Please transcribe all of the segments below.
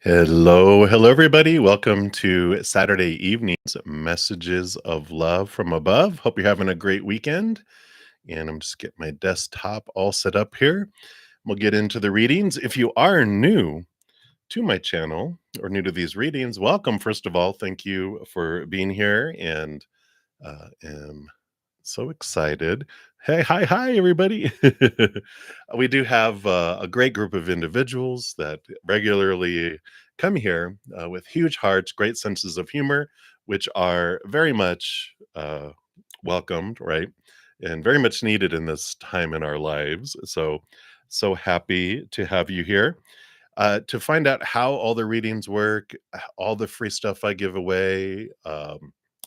Hello, everybody. Welcome to Saturday evening's Messages of Love from Above. Hope you're having a great weekend. And I'm just getting my desktop all set up here. We'll get into the readings. If you are new to my channel or new to these readings, welcome. First of all, thank you for being here and am so excited. Hey, hi, everybody. We do have a great group of individuals that regularly come here with huge hearts, great senses of humor, which are very much welcomed, right? And very much needed in this time in our lives. So happy to have you here. To find out how all the readings work, all the free stuff I give away,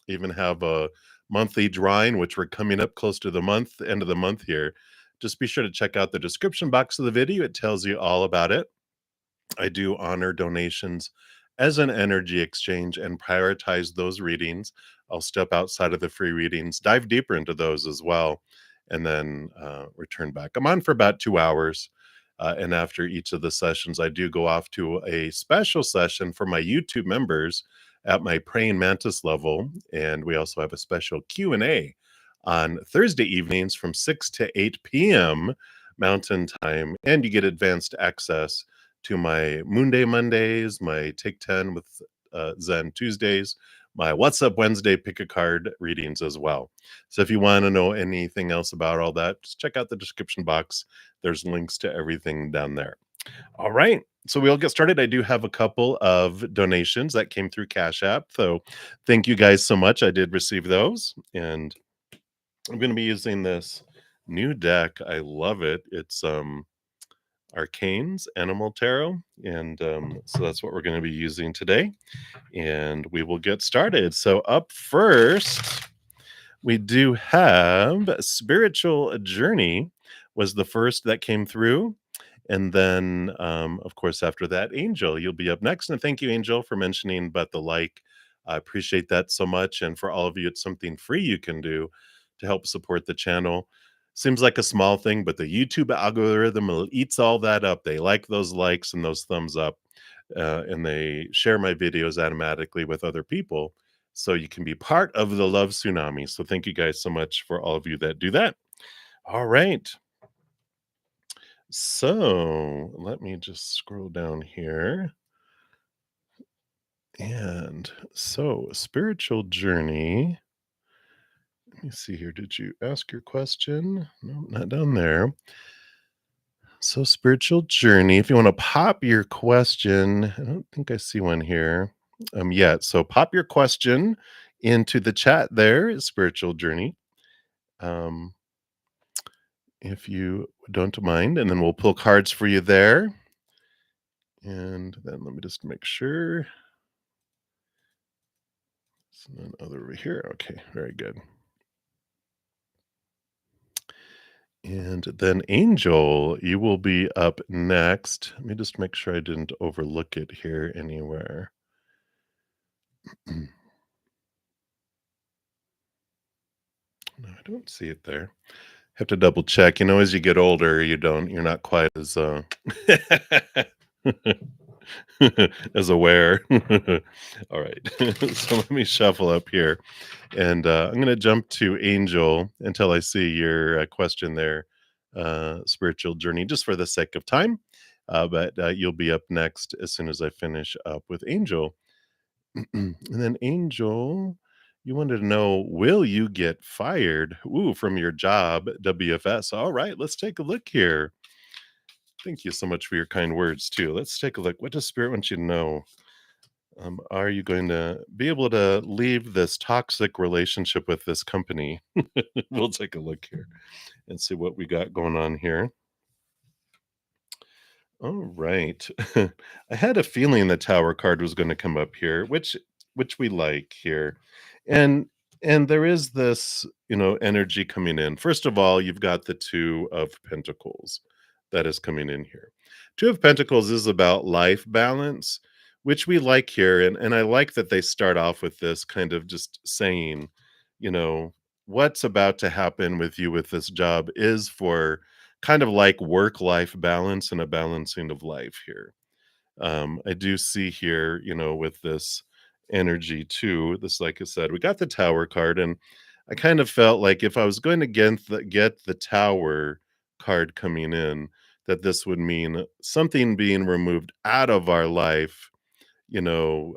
even have a monthly drawing, which we're coming up close to the end of the month here. Just be sure to check out the description box of the video. It tells you all about it. I do honor donations as an energy exchange and prioritize those readings. I'll step outside of the free readings, dive deeper into those as well, and then return back. I'm on for about 2 hours. And after each of the sessions, I do go off to a special session for my YouTube members at my praying mantis level. And we also have a special Q&A on Thursday evenings from 6 to 8 p.m. Mountain Time. And you get advanced access to my Moonday Mondays, my Take 10 with Zen Tuesdays, my What's Up Wednesday pick a card readings as well. So if you want to know anything else about all that, just check out the description box. There's links to everything down there. All right. So we'll get started. I do have a couple of donations that came through Cash App. So thank you guys so much. I did receive those. And I'm going to be using this new deck. I love it. It's Arcane's Animal Tarot. And so that's what we're going to be using today. And we will get started. So up first, we do have Spiritual Journey was the first that came through. And then, of course, after that, Angel, you'll be up next. And thank you, Angel, for mentioning But the Like. I appreciate that so much. And for all of you, it's something free you can do to help support the channel. Seems like a small thing, but the YouTube algorithm eats all that up. They like those likes and those thumbs up, and they share my videos automatically with other people. So you can be part of the Love Tsunami. So thank you guys so much for all of you that do that. All right. So let me just scroll down here. And so, spiritual journey. Let me see here. Did you ask your question? No, not down there. So, spiritual journey. If you want to pop your question, I don't think I see one here yet. So, pop your question into the chat there. Spiritual journey. If you don't mind, and then we'll pull cards for you there. And then let me just make sure. It's none other over here. Okay, very good. And then Angel, you will be up next. Let me just make sure I didn't overlook it here anywhere. No, I don't see it there. Have to double check. As you get older, you're not quite as as aware. All right. So let me shuffle up here. And I'm going to jump to Angel until I see your question there, spiritual journey, just for the sake of time. But you'll be up next as soon as I finish up with Angel. And then, Angel, you wanted to know, will you get fired? Ooh, from your job, WFS. All right, let's take a look here. Thank you so much for your kind words, too. Let's take a look. What does Spirit want you to know? Are you going to be able to leave this toxic relationship with this company? We'll take a look here and see what we got going on here. All right. I had a feeling the Tower card was going to come up here, which we like here. And there is this, energy coming in. First of all, you've got the Two of Pentacles that is coming in here. Two of Pentacles is about life balance, which we like here. And I like that they start off with this kind of just saying, what's about to happen with you with this job is for kind of like work-life balance and a balancing of life here. I do see here, with this energy too, this, like I said, we got the Tower card, and I kind of felt like if I was going to get the Tower card coming in, that this would mean something being removed out of our life, you know,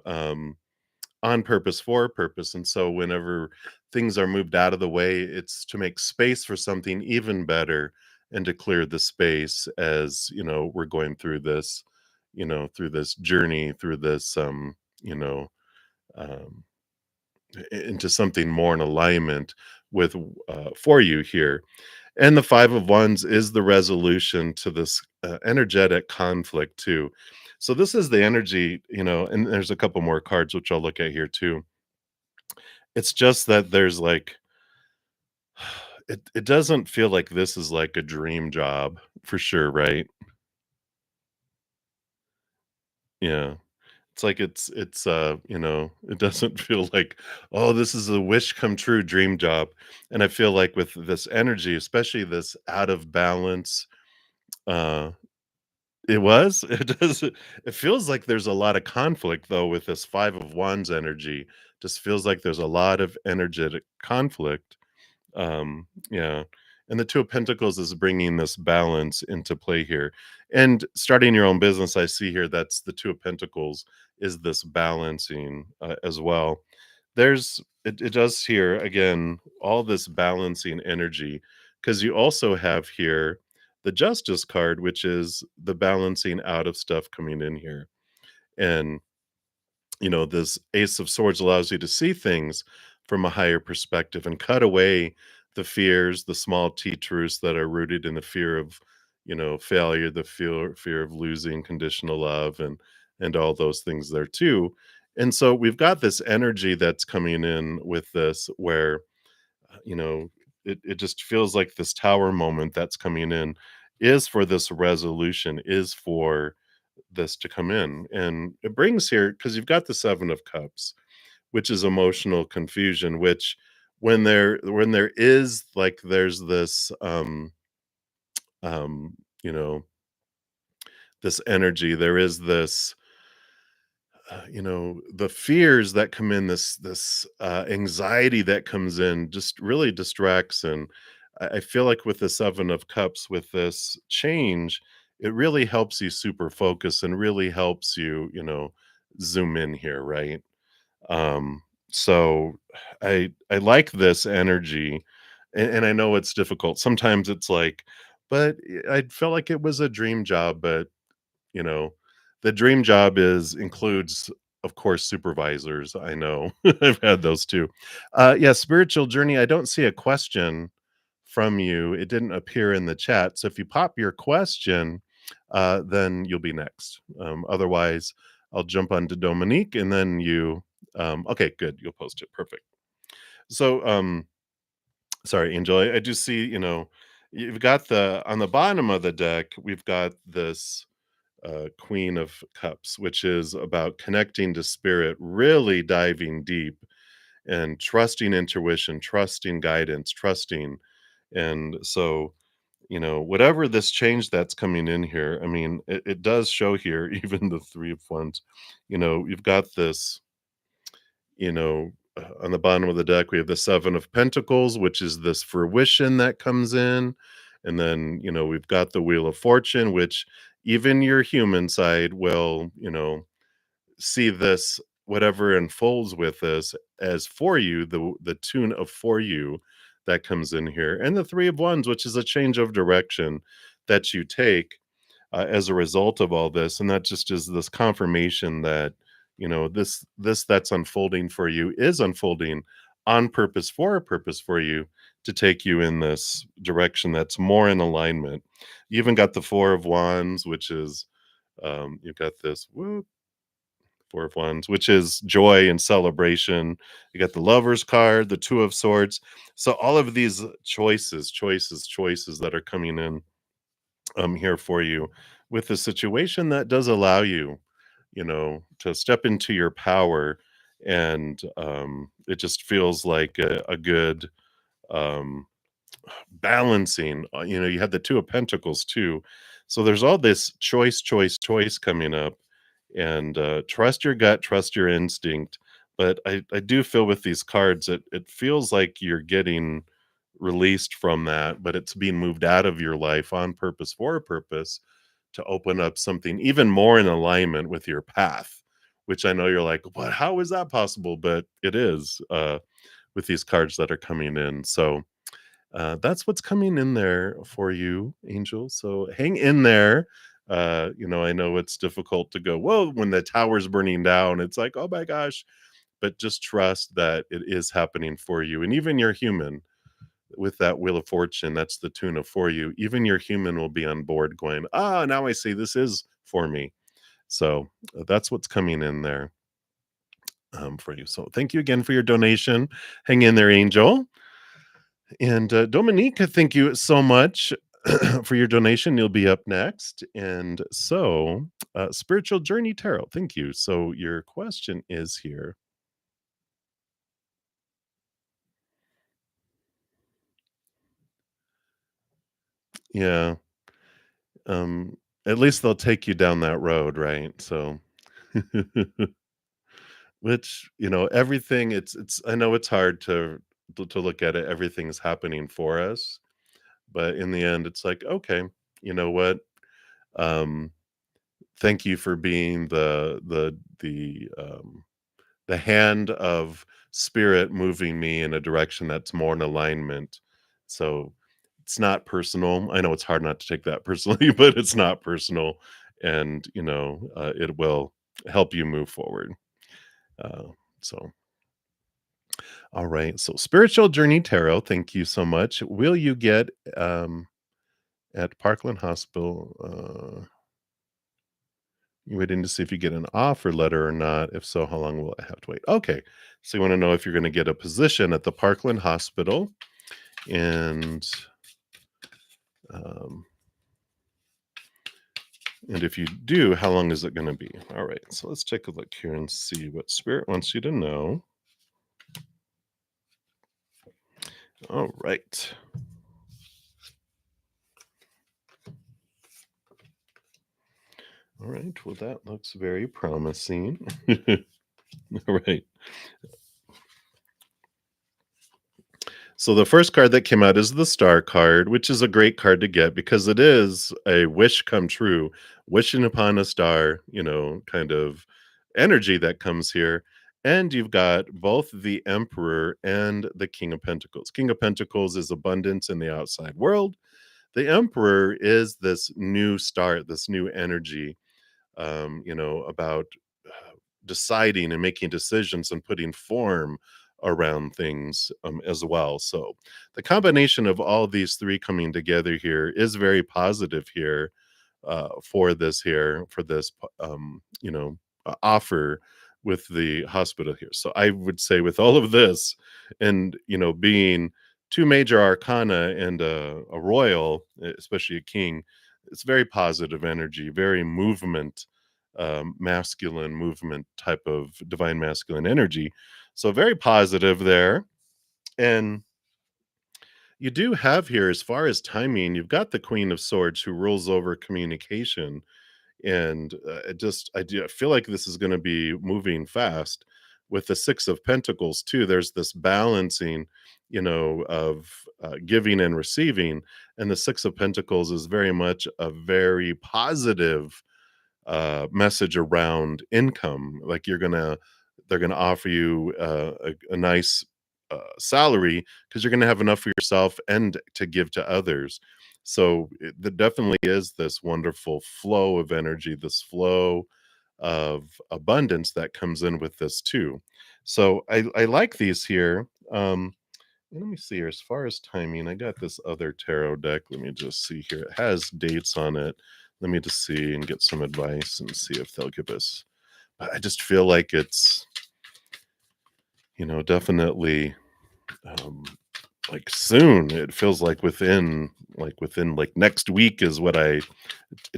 on purpose for a purpose. And so whenever things are moved out of the way, it's to make space for something even better and to clear the space as, we're going through this, through this journey, through this you know, um into something more in alignment with for you here. And the 5 of Wands is the resolution to this energetic conflict too. So this is the energy, and there's a couple more cards which I'll look at here too. It's just that there's like it doesn't feel like this is like a dream job for sure, right? Yeah. It's like it doesn't feel like, oh, this is a wish come true dream job. And I feel like with this energy, especially this out of balance, uh it was? It doesn't it feels like there's a lot of conflict though with this 5 of Wands energy. Just feels like there's a lot of energetic conflict. Yeah. And the 2 of Pentacles is bringing this balance into play here. And starting your own business, I see here that's the 2 of Pentacles is this balancing as well. It does here again, all this balancing energy, because you also have here the Justice card, which is the balancing out of stuff coming in here. And this Ace of Swords allows you to see things from a higher perspective and cut away the fears, the small T truths that are rooted in the fear of, failure, the fear of losing conditional love, and all those things there too. And so we've got this energy that's coming in with this where, you know, it just feels like this tower moment that's coming in is for this resolution, is for this to come in. And it brings here, because you've got the 7 of Cups, which is emotional confusion, which when there is like there's this um you know this energy, there is this the fears that come in, this anxiety that comes in just really distracts. And I feel like with the 7 of Cups, with this change, it really helps you super focus and really helps you, zoom in here, right? um so I like this energy, and I know it's difficult sometimes. It's like, but I felt like it was a dream job. But you know, the dream job includes, of course, supervisors. I know. I've had those too. Yeah, spiritual journey, I don't see a question from you. It didn't appear in the chat. So if you pop your question, then you'll be next. Otherwise, I'll jump on to Dominique and then you okay, good. You'll post it. Perfect. So sorry, Angel. I do see, you've got the on the bottom of the deck, we've got this Queen of Cups, which is about connecting to spirit, really diving deep and trusting intuition, trusting guidance, trusting. And so, whatever this change that's coming in here, I mean, it does show here, even the 3 of Wands, you've got this, on the bottom of the deck, we have the 7 of Pentacles, which is this fruition that comes in. And then, we've got the Wheel of Fortune, which even your human side will, see this, whatever unfolds with this, as for you, the tune of for you that comes in here. And the 3 of Wands, which is a change of direction that you take as a result of all this. And that just is this confirmation that, this that's unfolding for you is unfolding on purpose for a purpose for you, to take you in this direction that's more in alignment. You even got the 4 of Wands, which is you've got this 4 of Wands, which is joy and celebration. You got the Lovers card, the 2 of Swords. So all of these choices that are coming in here for you, with a situation that does allow you, to step into your power. And it just feels like a good um, balancing. You had the 2 of Pentacles too. So there's all this choice coming up. and trust your gut, trust your instinct. But I do feel with these cards, it feels like you're getting released from that, but it's being moved out of your life on purpose for a purpose to open up something even more in alignment with your path, which I know you're like, what? How is that possible? But it is with these cards that are coming in. So that's what's coming in there for you, Angel. So hang in there. I know it's difficult to go, whoa, when the tower's burning down. It's like, oh my gosh. But just trust that it is happening for you. And even your human, with that Wheel of Fortune, that's the tuna for you. Even your human will be on board going, ah, now I see this is for me. So that's what's coming in there for you. So thank you again for your donation. Hang in there, Angel. And Dominique, thank you so much for your donation. You'll be up next. And so, Spiritual Journey Tarot, thank you. So, your question is here. Yeah. Um, at least they'll take you down that road, right? So, which, everything I know it's hard to look at it. Everything's happening for us. But in the end, it's like, okay, you know what? Um, Thank you for being the hand of spirit moving me in a direction that's more in alignment. So it's not personal. I know it's hard not to take that personally, but it's not personal, and it will help you move forward. Uh, so, all right. So, Spiritual Journey Tarot, thank you so much. Will you get at Parkland Hospital? You waiting to see if you get an offer letter or not? If so, how long will I have to wait? Okay. So you want to know if you're going to get a position at the Parkland Hospital, and um, and if you do, how long is it going to be? All right. So let's take a look here and see what Spirit wants you to know. All right. All right. Well, that looks very promising. All right. So the first card that came out is the Star card, which is a great card to get because it is a wish come true, wishing upon a star, kind of energy that comes here. And you've got both the Emperor and the King of Pentacles. King of Pentacles is abundance in the outside world. The Emperor is this new start, this new energy, about deciding and making decisions and putting form around things as well. So the combination of all these three coming together here is very positive here for this offer with the hospital here. So I would say with all of this, and being two major arcana and a royal, especially a king, it's very positive energy, very movement, masculine movement type of divine masculine energy. So very positive there. And you do have here, as far as timing, you've got the Queen of Swords who rules over communication. And I feel like this is going to be moving fast. With the Six of Pentacles too, there's this balancing, of giving and receiving. And the Six of Pentacles is very much a very positive message around income. Like they're gonna offer you a nice salary because you're gonna have enough for yourself and to give to others. So there definitely is this wonderful flow of energy, this flow of abundance that comes in with this too. So I like these here. Let me see here. As far as timing, I got this other tarot deck. Let me just see here. It has dates on it. Let me just see and get some advice and see if they'll give us. I just feel like it's, definitely um, like soon. It feels like within like next week is what it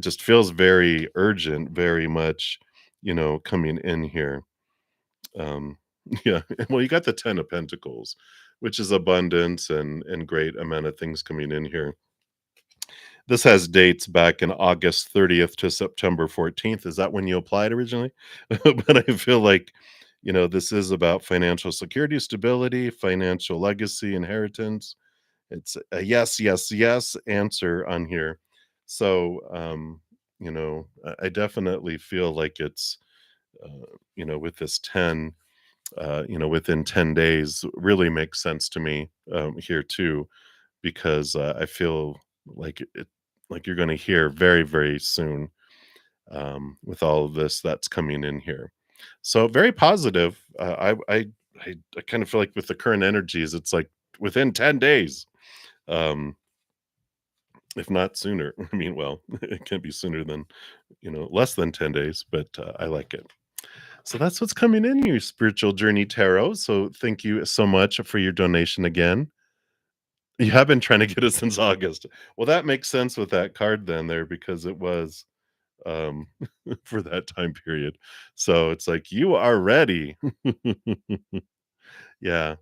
just feels very urgent, very much, coming in here. Um, yeah. Well, you got the Ten of Pentacles, which is abundance and great amount of things coming in here. This has dates back in August 30th to September 14th. Is that when you applied originally? But I feel like, this is about financial security, stability, financial legacy, inheritance. It's a yes, yes, yes answer on here. So, I definitely feel like it's, with this 10, within 10 days really makes sense to me here too, because I feel like you're going to hear very, very soon with all of this that's coming in here. So very positive. I kind of feel like with the current energies, it's like within 10 days. Um, if not sooner. I mean, well, it can be sooner than, less than 10 days, but I like it. So that's what's coming in your spiritual journey tarot. So thank you so much for your donation again. You have been trying to get it since August. Well, that makes sense with that card then there because it was um for that time period. So it's like you are ready. Yeah.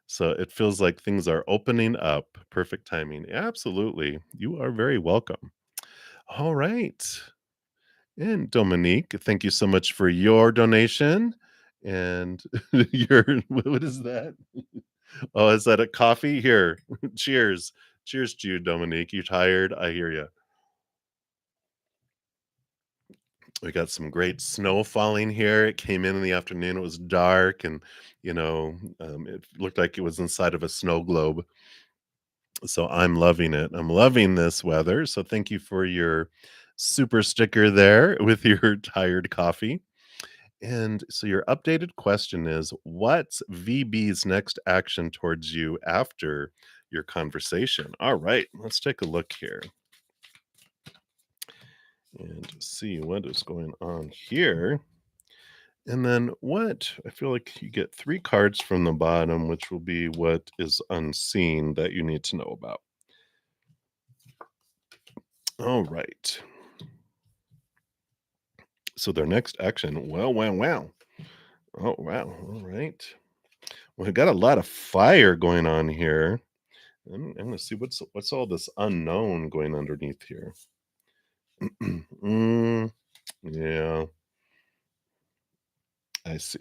So it feels like things are opening up. Perfect timing. Absolutely. You are very welcome. All right. And Dominique, thank you so much for your donation. And your what is that? Oh, is that a coffee? Here. Cheers. Cheers to you, Dominique. You tired? I hear you. We got some great snow falling here. It came in the afternoon. It was dark and, it looked like it was inside of a snow globe. So I'm loving it. I'm loving this weather. So thank you for your super sticker there with your tired coffee. And so your updated question is, what's VB's next action towards you after your conversation? All right, let's take a look here and see what is going on here. And then what I feel like you get three cards from the bottom, which will be what is unseen that you need to know about. All right. So their next action, well, wow, wow. Oh, wow. All right. Well, we got a lot of fire going on here. I'm gonna see what's all this unknown going underneath here. mm, yeah, I see.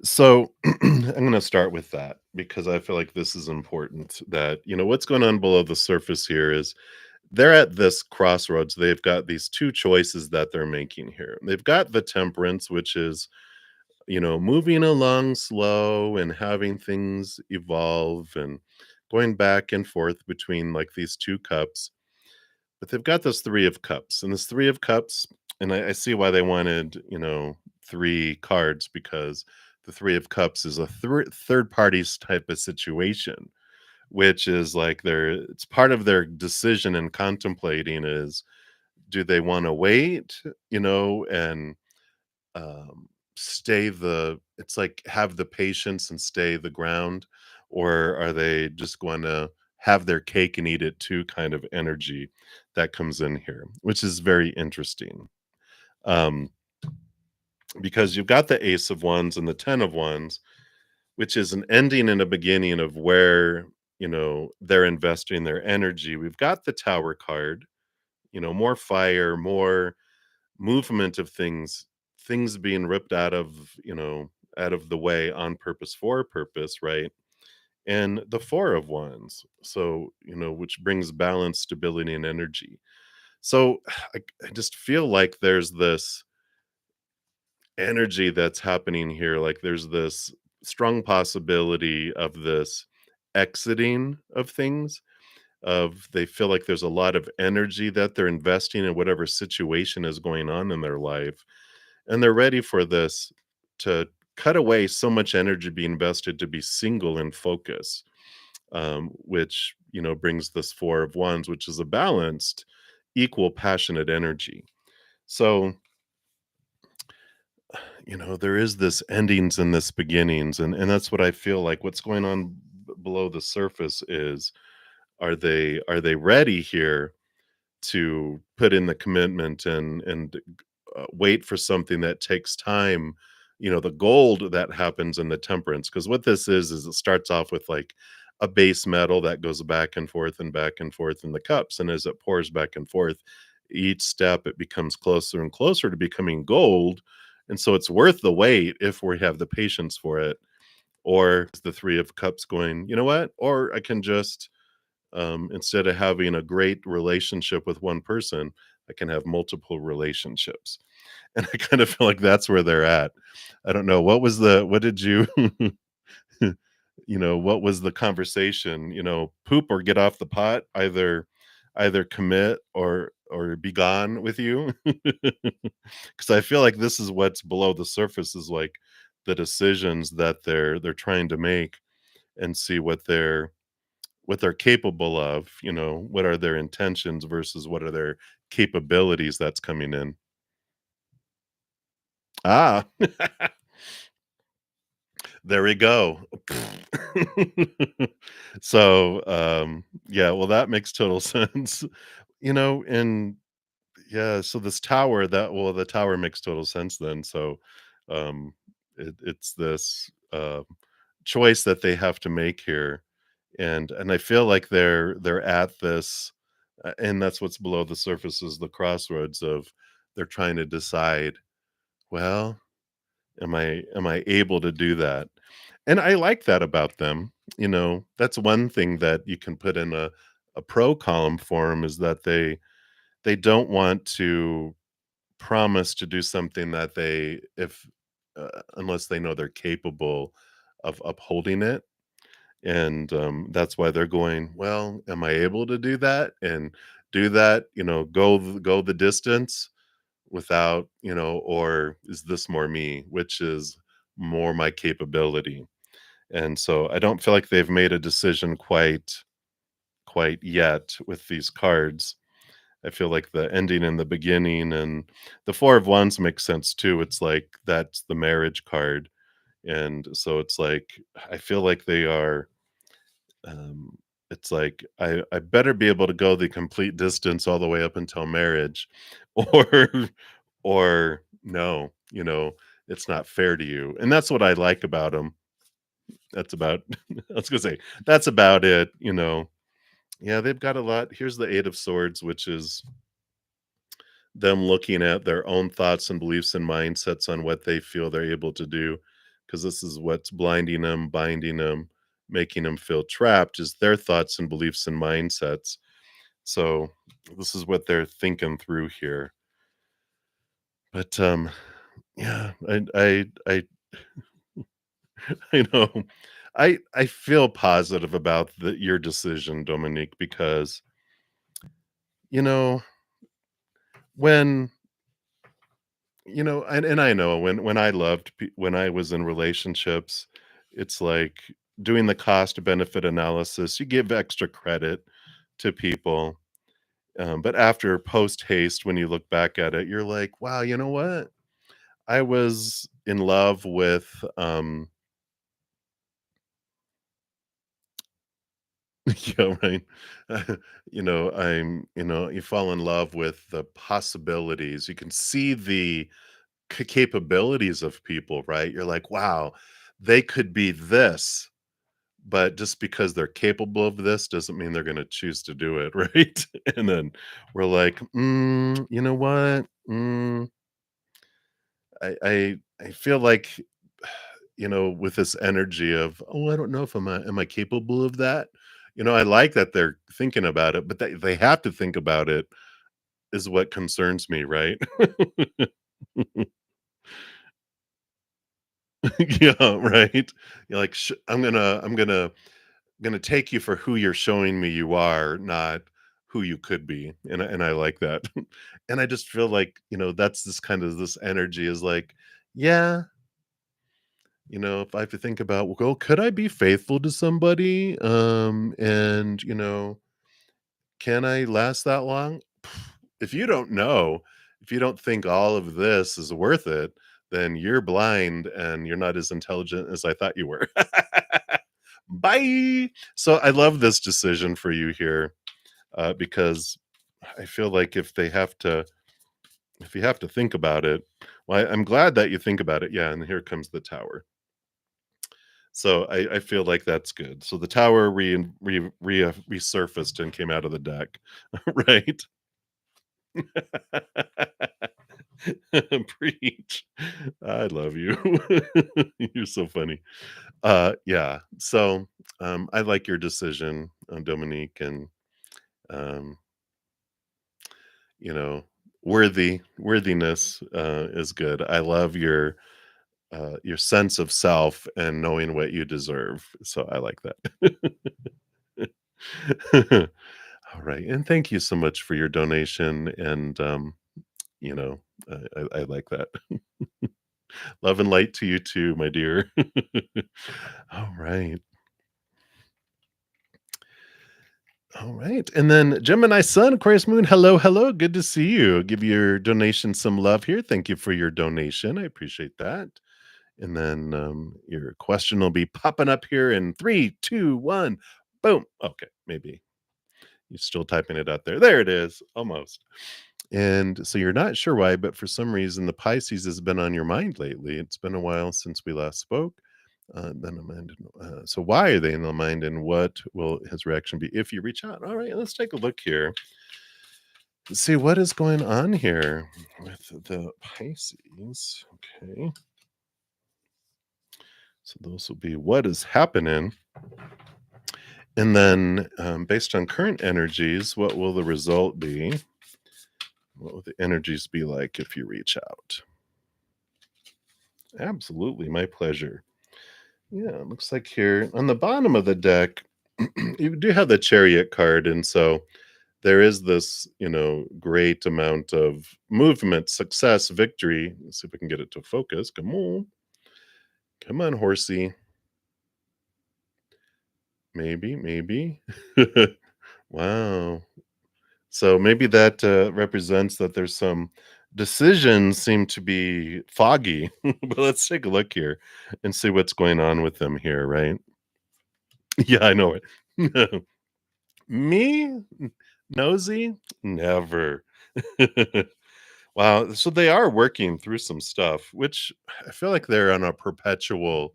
So I'm gonna start with that because I feel like this is important. That what's going on below the surface here is they're at this crossroads. They've got these two choices that they're making here. They've got the temperance, which is moving along slow and having things evolve and going back and forth between like these two cups. But they've got this 3 of Cups, and this 3 of Cups and I see why they wanted, 3 cards because the 3 of Cups is a third parties type of situation, which is like it's part of their decision and contemplating is, do they wanna wait, and, um, stay it's like have the patience and stay the ground, or are they just gonna have their cake and eat it too kind of energy that comes in here, which is very interesting. Um, because you've got the Ace of Wands and the 10 of Wands, which is an ending and a beginning of where, they're investing their energy. We've got the Tower card, more fire, more movement of things being ripped out of the way on purpose for a purpose, right? And the 4 of Wands, so, which brings balance, stability, and energy. So I just feel like there's this energy that's happening here. Like there's this strong possibility of this exiting of things, of they feel like there's a lot of energy that they're investing in whatever situation is going on in their life. And they're ready for this to cut away so much energy being invested to be single and focus, which, brings this 4 of Wands, which is a balanced, equal, passionate energy. So, there is this endings and this beginnings, and that's what I feel like what's going on below the surface is, are they ready here to put in the commitment and wait for something that takes time, the gold that happens in the temperance, because what this is it starts off with like a base metal that goes back and forth in the cups, and as it pours back and forth, each step it becomes closer and closer to becoming gold, and so it's worth the wait if we have the patience for it. Or the 3 of cups going, "You know what? Or I can just, instead of having a great relationship with one person, I can have multiple relationships." And I kind of feel like that's where they're at. I don't know, what did you what was the conversation? Poop or get off the pot, either commit or be gone with you. Because I feel like this is what's below the surface is like the decisions that they're trying to make and see what they're capable of, what are their intentions versus what are their capabilities that's coming in. Ah, there we go. So, yeah, well, that makes total sense. And yeah, so this tower the tower makes total sense then. So, it's this, choice that they have to make here, and I feel like they're at this, and that's what's below the surface is the crossroads of they're trying to decide, well, am I able to do that? And I like that about them. That's one thing that you can put in a pro column for them is that they don't want to promise to do something that they if unless they know they're capable of upholding it. And that's why they're going, well, am I able to do that and do that, go the distance without, or is this more me, which is more my capability? And so I don't feel like they've made a decision quite yet with these cards. I feel like the ending and the beginning and the 4 of Wands makes sense too. It's like that's the marriage card. And so it's like I feel like they are um it's like I better be able to go the complete distance all the way up until marriage or or no, it's not fair to you. And that's what I like about them. That's about I was gonna say, that's about it. Yeah, they've got a lot. Here's the 8 of Swords, which is them looking at their own thoughts and beliefs and mindsets on what they feel they're able to do, because this is what's blinding them, binding them, making them feel trapped is their thoughts and beliefs and mindsets. So this is what they're thinking through here. But yeah, I I know. I feel positive about your decision, Dominique, because you know when and I know when I when I was in relationships, it's like doing the cost benefit analysis. You give extra credit to people, but after post haste, when you look back at it, you're like, wow, you know what? I was in love with yeah, right. You fall in love with the possibilities. You can see the capabilities of people, right? You're like, wow, they could be this, but just because they're capable of this doesn't mean they're going to choose to do it, right? And then we're like, you know what? I feel like with this energy of, oh, I don't know if am I capable of that. I like that they're thinking about it, but they have to think about it is what concerns me, right? Yeah, right. You're like, I'm gonna take you for who you're showing me you are, not who you could be, and I like that. And I just feel like that's this kind of this energy is like, yeah, if I have to think about, well, could I be faithful to somebody, and can I last that long? If you don't know, if you don't think all of this is worth it, then you're blind and you're not as intelligent as I thought you were. Bye. So I love this decision for you here, because I feel like if you have to think about it, well, I'm glad that you think about it. Yeah, and here comes the tower. So I feel like that's good. So the tower resurfaced and came out of the deck, right? Preach. I love you. You're so funny. Yeah. So I like your decision, Dominique, and um, you know, worthiness is good. I love your sense of self and knowing what you deserve. So I like that. All right, and thank you so much for your donation. And you know, I like that. Love and light to you too, my dear. All right. All right. And then Gemini Sun, Aquarius Moon, hello, hello. Good to see you. Give your donation some love here. Thank you for your donation. I appreciate that. And then your question will be popping up here in three, two, one. Boom. Okay. Maybe you're still typing it out there. There it is. Almost. And so you're not sure why, but for some reason, the Pisces has been on your mind lately. It's been a while since we last spoke. Then a mind. So why are they in the mind, and what will his reaction be if you reach out? All right, let's take a look here. Let's see what is going on here with the Pisces. Okay, so those will be what is happening, and then based on current energies, what will the result be? What will the energies be like if you reach out? Absolutely, my pleasure. Yeah, it looks like here on the bottom of the deck, you do have the Chariot card, and so there is this, great amount of movement, success, victory. Let's see if we can get it to focus. Come on, horsey. Maybe. Wow. So maybe that represents that there's some decisions seem to be foggy. But let's take a look here and see what's going on with them here, right? Yeah, I know it. Me? Nosy? Never. Wow, so they are working through some stuff, which I feel like they're on a perpetual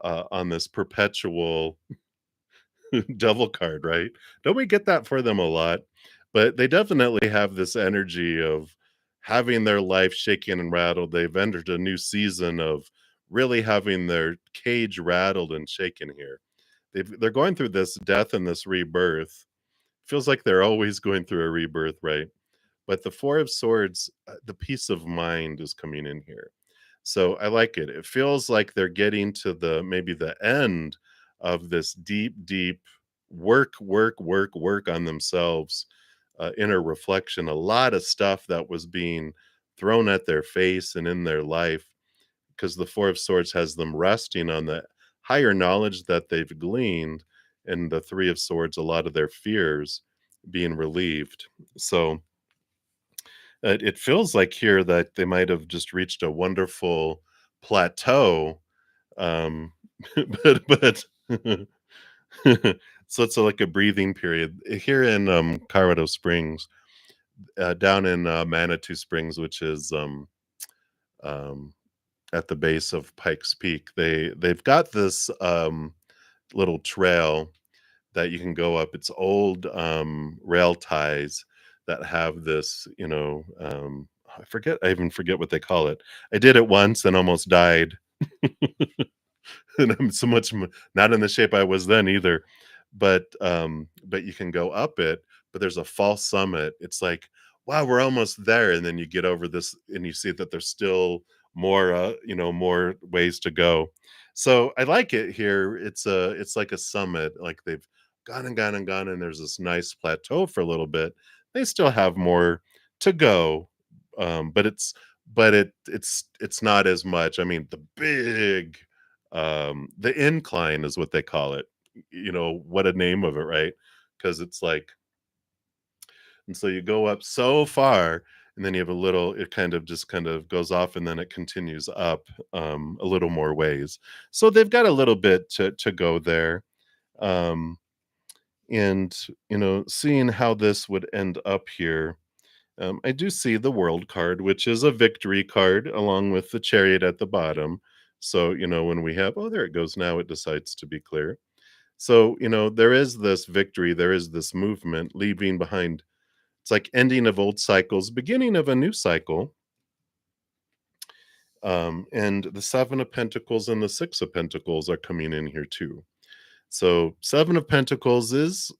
on this perpetual devil card, right? Don't we get that for them a lot? But they definitely have this energy of having their life shaken and rattled. They've entered a new season of really having their cage rattled and shaken here. They're going through this death and this rebirth. Feels like they're always going through a rebirth, right? But the 4 of Swords, the peace of mind is coming in here. So I like it. It feels like they're getting to the maybe the end of this deep, deep work on themselves, inner reflection. A lot of stuff that was being thrown at their face and in their life, because the 4 of Swords has them resting on the higher knowledge that they've gleaned, and the 3 of Swords, a lot of their fears being relieved. So it feels like here that they might have just reached a wonderful plateau, um, but so it's like a breathing period here in Colorado Springs, down in Manitou Springs, which is um, at the base of Pikes Peak. They've got this little trail that you can go up. It's old rail ties that have this, I even forget what they call it. I did it once and almost died. And I'm so much not in the shape I was then either. But you can go up it, but there's a false summit. It's like, wow, we're almost there. And then you get over this and you see that there's still more more ways to go. So I like it here. It's like a summit, like they've gone and gone and gone, and there's this nice plateau for a little bit. They still have more to go. But it's not as much. I mean, the big the incline is what they call it. What a name of it, right? Because it's like, and so you go up so far, and then you have a little, it kind of goes off, and then it continues up a little more ways. So they've got a little bit to go there. Um and seeing how this would end up here, I do see the World card, which is a victory card along with the Chariot at the bottom. So, when we have, oh, there it goes. Now it decides to be clear. So, there is this victory, there is this movement leaving behind. It's like ending of old cycles, beginning of a new cycle. And the Seven of Pentacles and the Six of Pentacles are coming in here too. So, Seven of Pentacles is,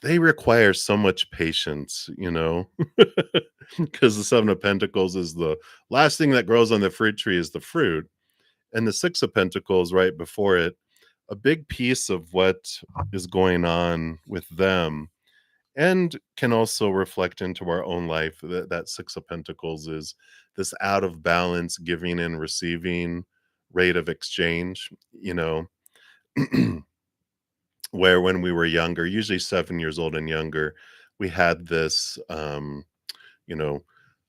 they require so much patience, because the Seven of Pentacles is the last thing that grows on the fruit tree is the fruit. And the Six of Pentacles right before it, a big piece of what is going on with them and can also reflect into our own life. That Six of Pentacles is this out of balance giving and receiving rate of exchange, where when we were younger, usually 7 years old and younger, we had this, you know,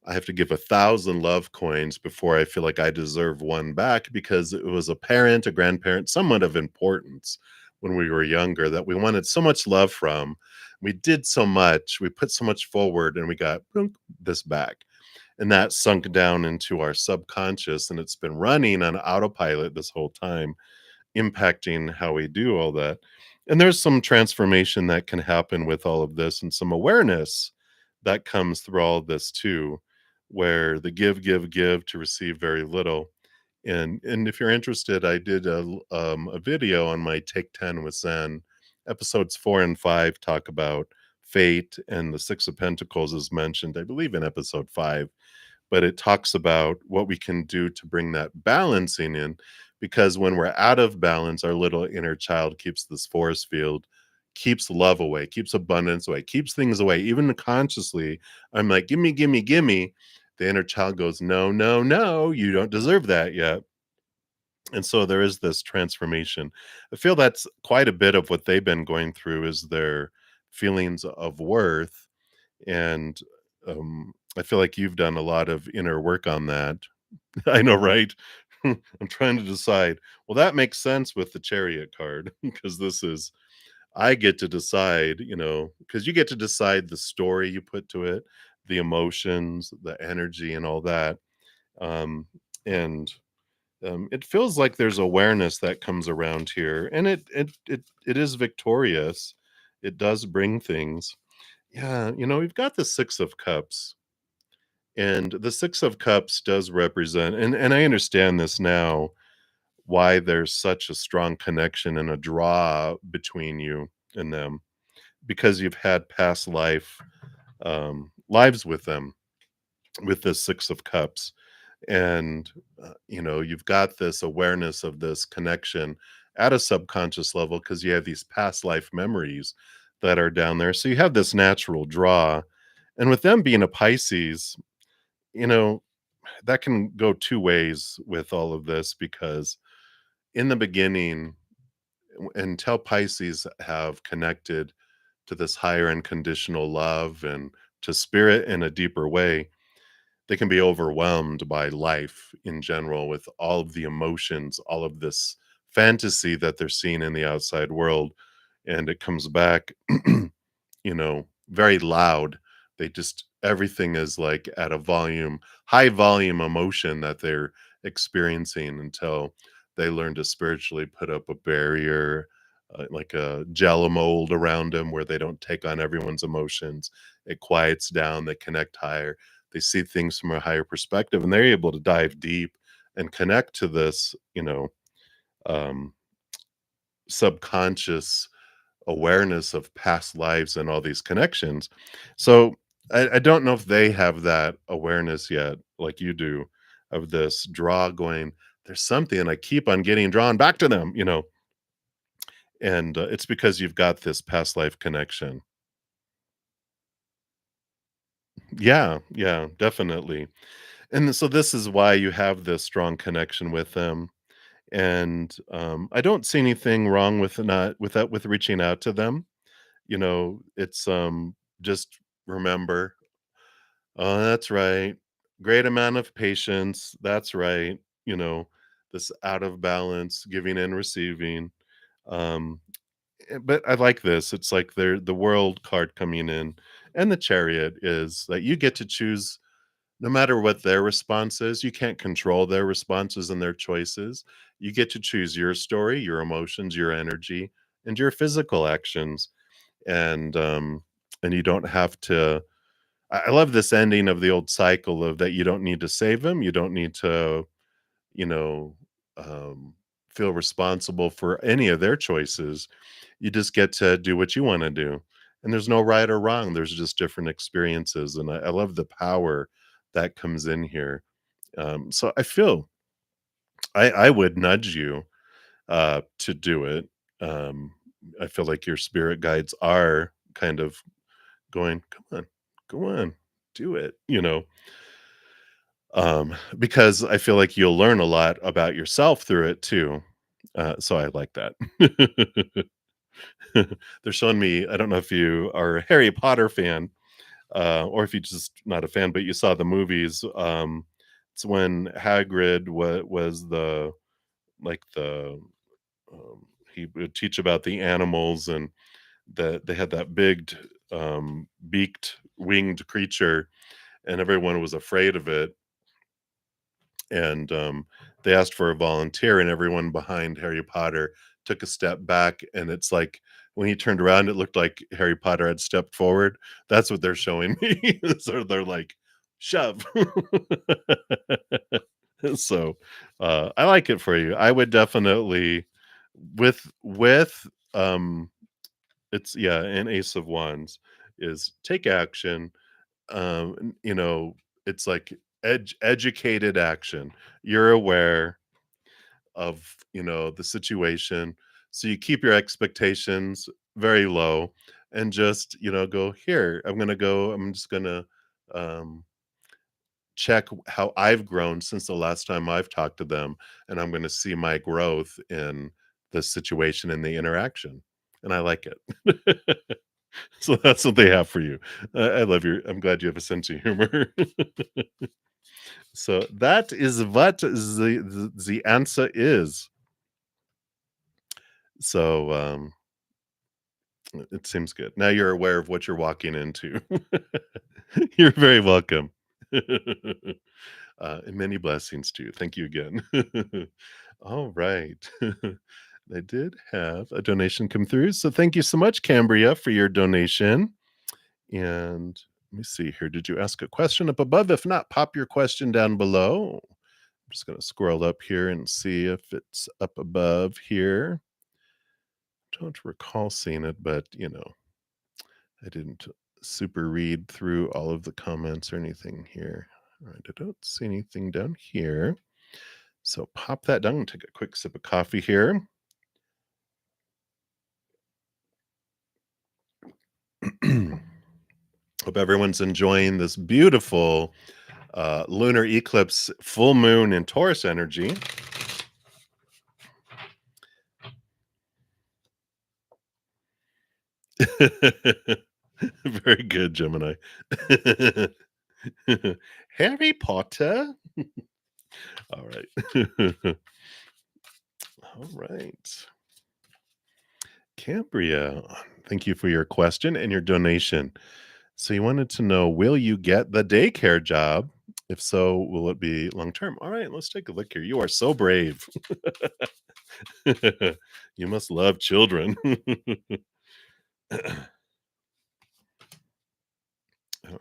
I have to give 1,000 love coins before I feel like I deserve one back because it was a parent, a grandparent, someone of importance when we were younger that we wanted so much love from. We did so much, we put so much forward, and we got "Boonk," this back. And that sunk down into our subconscious, and it's been running on autopilot this whole time, impacting how we do all that. And there's some transformation that can happen with all of this and some awareness that comes through all of this too, where the give, give, give to receive very little. And if you're interested, I did a video on my Take 10 with Zen. Episodes 4 and 5 talk about fate, and the Six of Pentacles is mentioned, I believe, in episode 5, but it talks about what we can do to bring that balancing in, because when we're out of balance, our little inner child keeps this force field, keeps love away, keeps abundance away, keeps things away. Even consciously, I'm like, gimme, gimme, gimme. The inner child goes, no, no, no, you don't deserve that yet. And so there is this transformation. I feel that's quite a bit of what they've been going through is their feelings of worth. And I feel like you've done a lot of inner work on that. I know, right? I'm trying to decide. Well, that makes sense with the chariot card because this is, I get to decide, because you get to decide the story you put to it, the emotions, the energy, and all that. And it feels like there's awareness that comes around here, and it is victorious. It does bring things. Yeah, we've got the Six of Cups, and the Six of Cups does represent, and I understand this now, why there's such a strong connection and a draw between you and them, because you've had past lives with them, with the Six of Cups. And you've got this awareness of this connection at a subconscious level because you have these past life memories that are down there, so you have this natural draw. And with them being a Pisces, you know that can go two ways with all of this, because in the beginning, until Pisces have connected to this higher unconditional love and to spirit in a deeper way, they can be overwhelmed by life in general with all of the emotions, all of this fantasy that they're seeing in the outside world. And it comes back, very loud. They just, everything is like at a volume, high volume emotion that they're experiencing until they learn to spiritually put up a barrier, like a gel mold around them where they don't take on everyone's emotions. It quiets down, they connect higher, they see things from a higher perspective, and they're able to dive deep and connect to this, um, subconscious awareness of past lives and all these connections. So I don't know if they have that awareness yet, like you do, of this draw going, there's something, and I keep on getting drawn back to them, and it's because you've got this past life connection. Yeah, yeah, definitely. And so this is why you have this strong connection with them. And I don't see anything wrong with not with that, with reaching out to them. It's just remember, oh, that's right. Great amount of patience. That's right. This out of balance, giving and receiving. Um, but I like this. It's like the world card coming in, and the chariot is that you get to choose No matter what their response is, you can't control their responses and their choices. You get to choose your story, your emotions, your energy, and your physical actions. And you don't have to. I love this ending of the old cycle of that you don't need to save them. You don't need to, you know, um, feel responsible for any of their choices. You just get to do what you want to do. And there's no right or wrong. There's just different experiences. And I love the power that comes in here. So I feel I would nudge you to do it. Um, I feel like your spirit guides are kind of going, come on, go on, do it, because I feel like you'll learn a lot about yourself through it too. So I like that. They're showing me, I don't know if you are a Harry Potter fan, or if you just not a fan, but you saw the movies. It's when Hagrid was like the um, he would teach about the animals and that they had that big beaked winged creature and everyone was afraid of it and they asked for a volunteer and everyone behind Harry Potter took a step back and it's like when he turned around it looked like Harry Potter had stepped forward. That's what they're showing me. So they're like shove. So I like it for you. I would definitely with it's yeah, an ace of wands is take action. You know, it's like educated action. You're aware of, the situation. So you keep your expectations very low and just, go here. I'm just gonna um check how I've grown since the last time I've talked to them, and I'm gonna see my growth in the situation and the interaction. And I like it. So that's what they have for you. I love I'm glad you have a sense of humor. So that is what the answer is. So it seems good. Now you're aware of what you're walking into. You're very welcome. And many blessings to you. Thank you again. All right. I did have a donation come through. So thank you so much, Cambria, for your donation. And let me see here. Did you ask a question up above? If not, pop your question down below. I'm just going to scroll up here and see if it's up above here. Don't recall seeing it, but I didn't super read through all of the comments or anything here. All right, I don't see anything down here. So pop that down and take a quick sip of coffee here. Hope everyone's enjoying this beautiful lunar eclipse full moon in Taurus energy. Very good, Gemini. Harry Potter. All right. All right. Cambria, thank you for your question and your donation. So you wanted to know, will you get the daycare job? If so, will it be long term? All right, let's take a look here. You are so brave. You must love children. All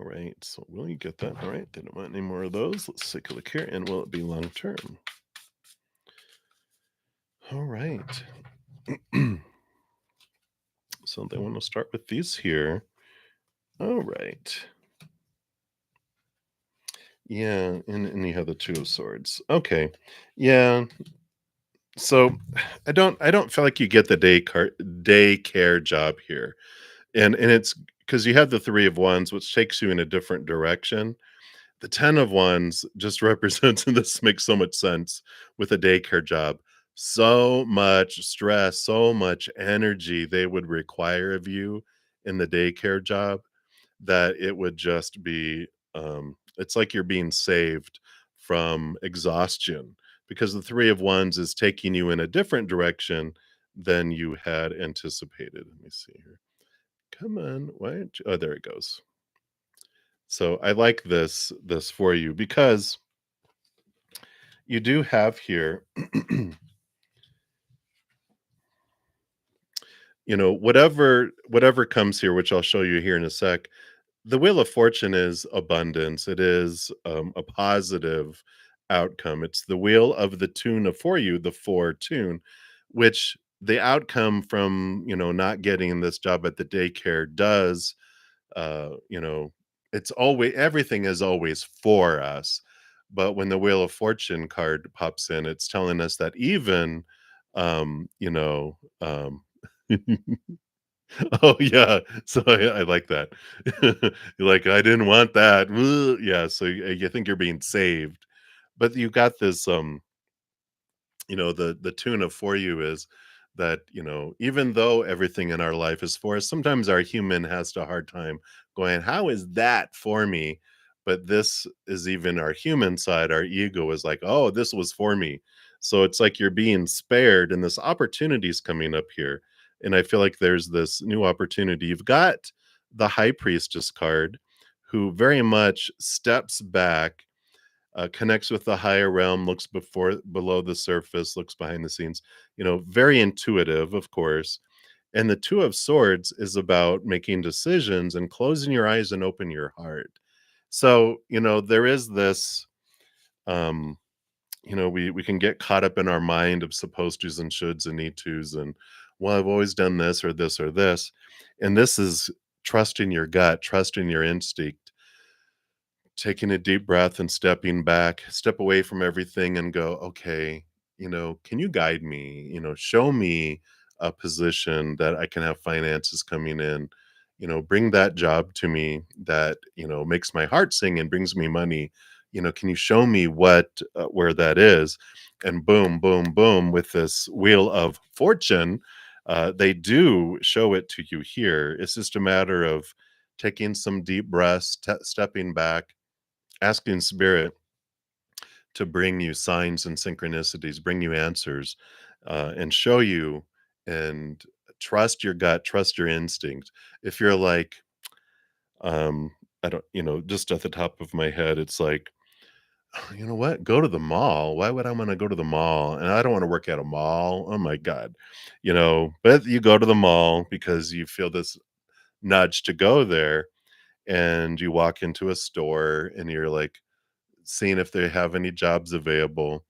right, so will you get that? All right, didn't want any more of those. Let's take a look here. And will it be long term? All right. So they want to start with these here. All right. Yeah, and you have the Two of Swords. Okay. Yeah. So I don't feel like you get the daycare job here. And it's because you have the Three of Wands, which takes you in a different direction. The 10 of Wands just represents, and this makes so much sense with a daycare job. So much stress, so much energy they would require of you in the daycare job that it would just be it's like you're being saved from exhaustion because the Three of Wands is taking you in a different direction than you had anticipated. Let me see here. Come on, why aren't you? Oh, there it goes. So I like this for you because you do have here, whatever comes here, which I'll show you here in a sec. The Wheel of Fortune is abundance. It is a positive outcome. It's the wheel of the tune of for you, the four tune, which the outcome from not getting this job at the daycare does. You know, it's always everything is always for us. But when the Wheel of Fortune card pops in, it's telling us that even, um, you know, um, oh yeah, so I like that. You're like, I didn't want that. Yeah, so you think you're being saved, but you got this. The tune of for you is that even though everything in our life is for us, sometimes our human has a hard time going, how is that for me? But this is even our human side. Our ego is like, oh, this was for me. So it's like you're being spared and this opportunity is coming up here. And I feel like there's this new opportunity. You've got the high priestess card, who very much steps back, connects with the higher realm, looks below the surface, looks behind the scenes, very intuitive, of course. And the Two of Swords is about making decisions and closing your eyes and open your heart. So, there is this, um, we can get caught up in our mind of supposed tos and shoulds and need tos and, well, I've always done this or this or this. And this is trusting your gut, trusting your instinct, taking a deep breath and stepping back, step away from everything and go, okay, can you guide me? Show me a position that I can have finances coming in, bring that job to me that, makes my heart sing and brings me money. Can you show me where that is? And boom, boom, boom, with this wheel of fortune, they do show it to you here. It's just a matter of taking some deep breaths, stepping back, asking spirit to bring you signs and synchronicities, bring you answers, and show you, and trust your gut, trust your instinct. If you're like, um, I don't, just at the top of my head, it's like, "Oh, you know what? Go to the mall. Why would I want to go to the mall? And I don't want to work at a mall. Oh my God. But you go to the mall because you feel this nudge to go there, and you walk into a store and you're like, seeing if they have any jobs available,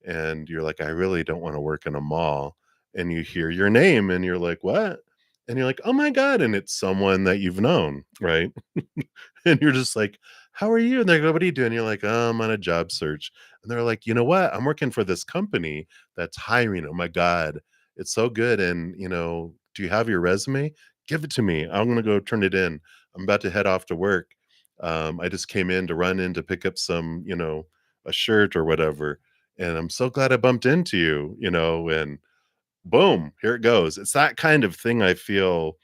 and you're like, I really don't want to work in a mall. And you hear your name and you're like, what? And you're like, oh my God. And it's someone that you've known, right? And you're just like, how are you? And they're like, what are you doing? You're like, oh, I'm on a job search. And they're like, you know what? I'm working for this company that's hiring. Oh my God. It's so good. And, do you have your resume? Give it to me. I'm going to go turn it in. I'm about to head off to work. I just came in to run in to pick up some, a shirt or whatever. And I'm so glad I bumped into you, and boom, here it goes. It's that kind of thing I feel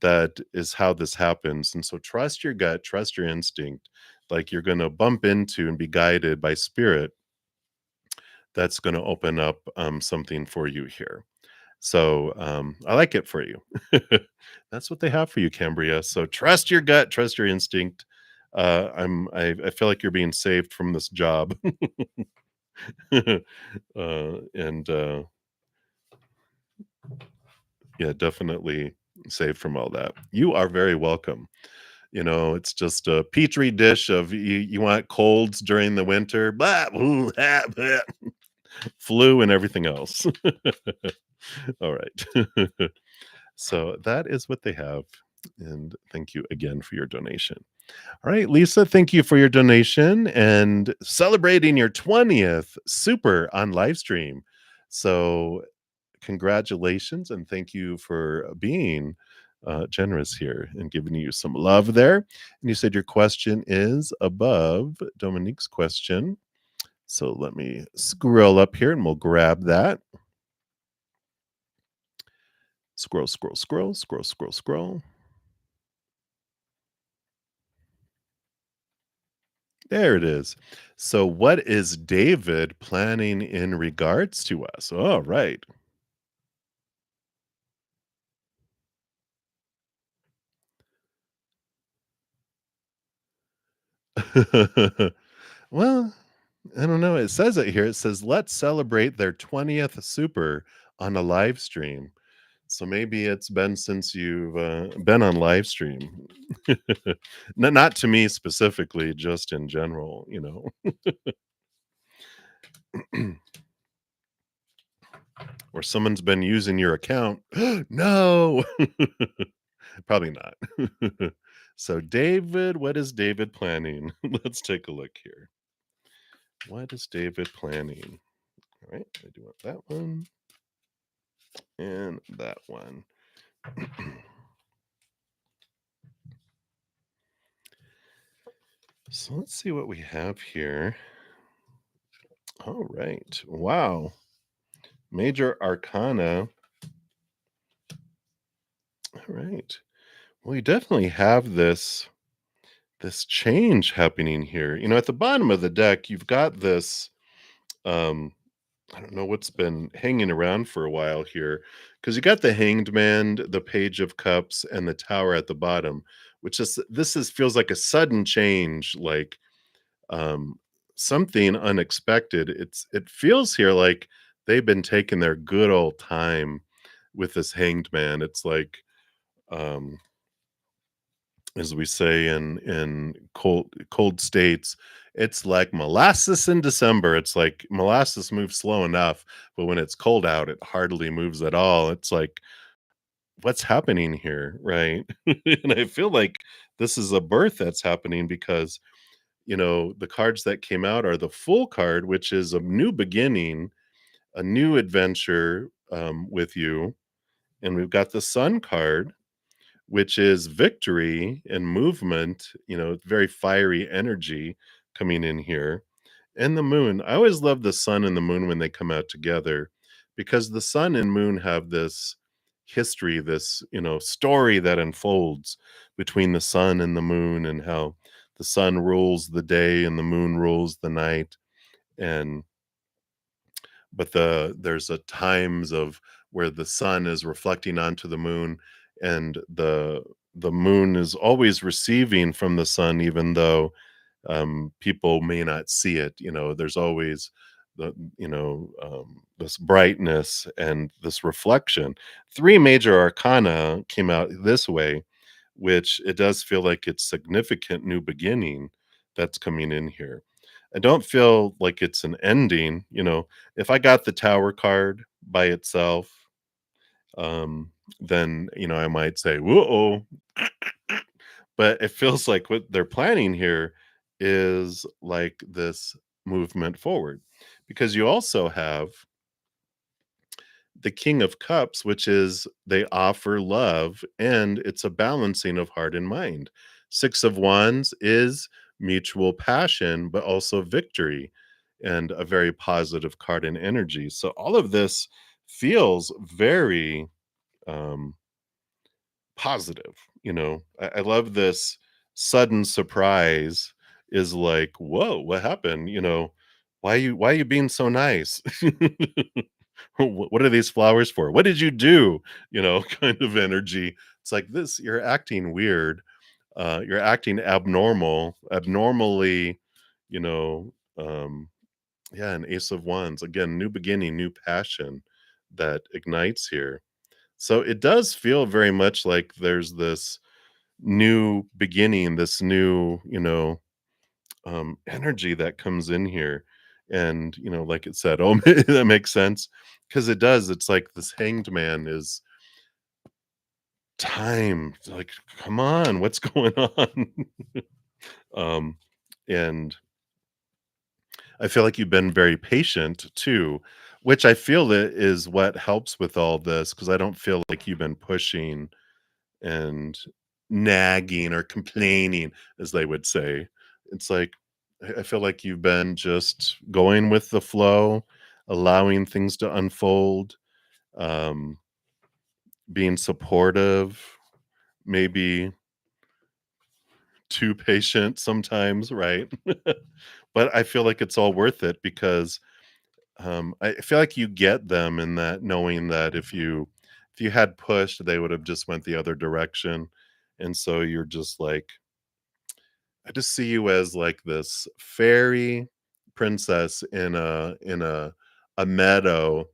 that is how this happens. And so trust your gut, trust your instinct. Like you're going to bump into and be guided by spirit. That's going to open up something for you here. So I like it for you. That's what they have for you, Cambria. So trust your gut, trust your instinct. I feel like you're being saved from this job. And yeah, definitely saved from all that. You are very welcome. It's just a petri dish of you want colds during the winter, blah, ooh, ah, blah, flu, and everything else. All right. So that is what they have. And thank you again for your donation. All right, Lisa, thank you for your donation and celebrating your 20th super on live stream. So congratulations and thank you for being generous here and giving you some love there. And you said your question is above Dominique's question. So let me scroll up here and we'll grab that. Scroll, scroll, scroll, scroll, scroll, scroll. There it is. So, what is David planning in regards to us? All right. Well, I don't know, it says it here, it says, "Let's celebrate their 20th super on a live stream." So maybe it's been since you've, been on live stream. Not to me specifically, just in general, you know, or someone's been using your account. No! Probably not. So David, what is David planning? Let's take a look here. What is David planning? All right, I do want that one and that one. So let's see what we have here. All right. Wow. Major Arcana. All right. Well, you definitely have this change happening here. You know, at the bottom of the deck, you've got this I don't know what's been hanging around for a while here, because you got the Hanged Man, the Page of Cups, and the Tower at the bottom, which is this is feels like a sudden change, like um something unexpected. It feels here like they've been taking their good old time with this Hanged Man. It's like um as we say in cold states, it's like molasses in December. It's like molasses moves slow enough, but when it's cold out, it hardly moves at all. It's like, what's happening here, right? And I feel like this is a birth that's happening because, you know, the cards that came out are the full card, which is a new beginning, a new adventure with you. And we've got the Sun card, which is victory and movement, you know, very fiery energy coming in here. And the moon. I always love the sun and the moon when they come out together because the sun and moon have this history, this, you know, story that unfolds between the sun and the moon and how the sun rules the day and the moon rules the night. And but there's a times of where the sun is reflecting onto the moon and the moon is always receiving from the sun even though people may not see it. You know, there's always this brightness and this reflection. Three major arcana came out this way, which it does feel like it's significant new beginning that's coming in here. I don't feel like it's an ending, you know. If I got the tower card by itself, then you know I might say, "Whoa!" But it feels like what they're planning here is like this movement forward, because you also have the King of Cups, which is they offer love and it's a balancing of heart and mind. Six of Wands is mutual passion, but also victory and a very positive card and energy. So all of this feels very um, positive. You know, I love this sudden surprise is like, whoa, what happened? You know, why are you being so nice? What are these flowers for? What did you do? You know, kind of energy. It's like this, you're acting weird. You're acting abnormally, you know, yeah, an ace of wands. Again, new beginning, new passion that ignites here. So it does feel very much like there's this new beginning, this new, you know, energy that comes in here. And, you know, like it said, oh, that makes sense because it does. It's like this hanged man is time. It's like, come on, what's going on? um, and I feel like you've been very patient too, which I feel that is what helps with all this because I don't feel like you've been pushing and nagging or complaining, as they would say. It's like I feel like you've been just going with the flow, allowing things to unfold, um, being supportive, maybe too patient sometimes, right? But I feel like it's all worth it because I feel like you get them in that knowing that if you had pushed, they would have just went the other direction, and so you're just like, I just see you as like this fairy princess in a meadow,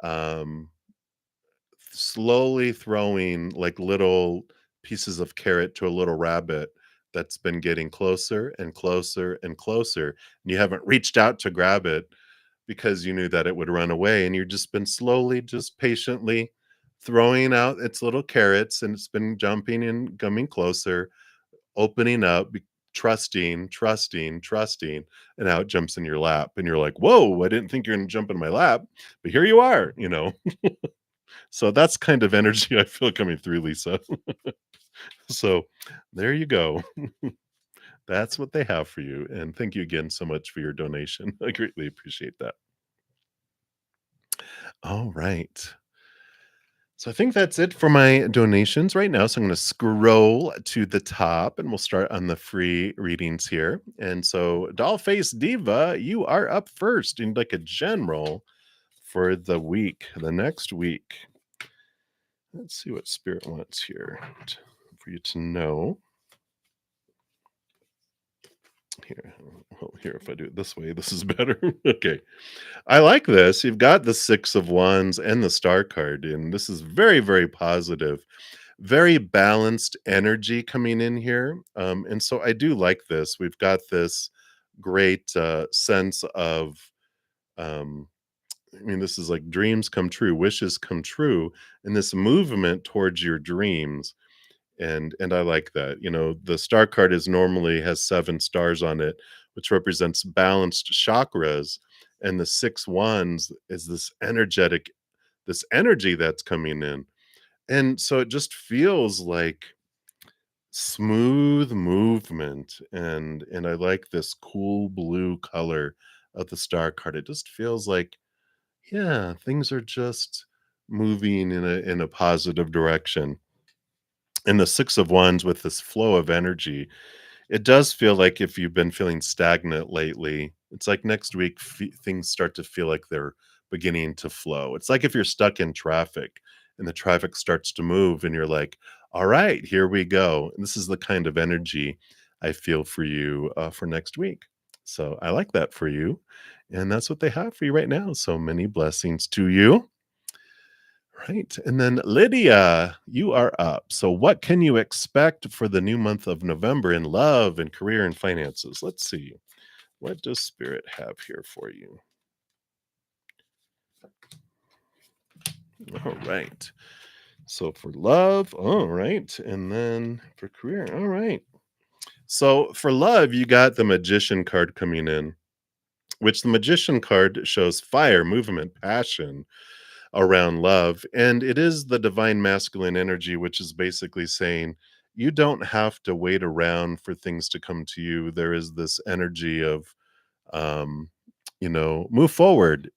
um, slowly throwing like little pieces of carrot to a little rabbit that's been getting closer and closer and closer. And you haven't reached out to grab it because you knew that it would run away. And you've just been slowly, just patiently throwing out its little carrots, and it's been jumping and coming closer, opening up, trusting, trusting, trusting, and now it jumps in your lap. And you're like, whoa, I didn't think you're going to jump in my lap, but here you are. So that's kind of energy I feel coming through, Lisa. So there you go. That's what they have for you. And thank you again so much for your donation. I greatly appreciate that. All right. So I think that's it for my donations right now. So I'm going to scroll to the top and we'll start on the free readings here. And so, Dollface Diva, you are up first in like a general for the next week. Let's see what Spirit wants here for you to know. Here, well, here, if I do it this way, this is better. Okay. I like this. You've got the Six of Wands and the Star card, and this is very, very positive, very balanced energy coming in here. And so I do like this. We've got this great sense of, um, I mean, this is like dreams come true, wishes come true, and this movement towards your dreams. And I like that. The star card is normally has 7 stars on it, which represents balanced chakras, and the 6 wands is this energy that's coming in. And so it just feels like smooth movement, and I like this cool blue color of the star card. It just feels like, yeah, things are just moving in a positive direction. And the Six of Wands with this flow of energy, it does feel like if you've been feeling stagnant lately, it's like next week things start to feel like they're beginning to flow. It's like if you're stuck in traffic and the traffic starts to move and you're like, all right, here we go. And this is the kind of energy I feel for you for next week. So I like that for you. And that's what they have for you right now. So many blessings to you. Right. And then Lydia, you are up. So, what can you expect for the new month of November in love and career and finances? Let's see. What does Spirit have here for you? All right. So, for love, all right. And then for career, all right. So, for love, you got the Magician card coming in, which the Magician card shows fire, movement, passion around love. And it is the divine masculine energy, which is basically saying you don't have to wait around for things to come to you. There is this energy of, um, move forward,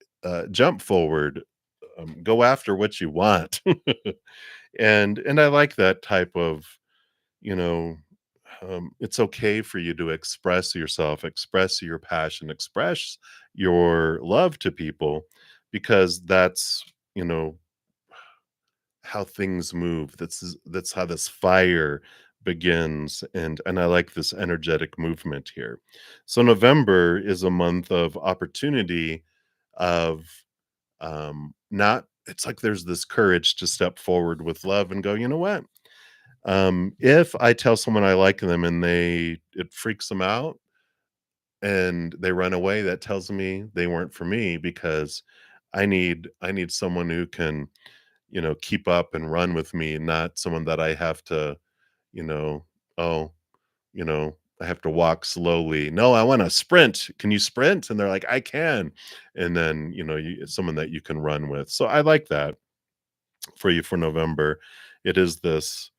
jump forward, go after what you want. And I like that type of, you know, it's okay for you to express yourself, express your passion, express your love to people, because that's, you know, how things move. That's how this fire begins, and I like this energetic movement here. So November is a month of opportunity, of not it's like there's this courage to step forward with love and go, you know what? If I tell someone I like them and it freaks them out and they run away, that tells me they weren't for me, because I need someone who can, keep up and run with me, not someone that I have to, you know, oh, I have to walk slowly. No, I want to sprint. Can you sprint? And they're like, I can. And then, it's someone that you can run with. So I like that for you for November. It is this,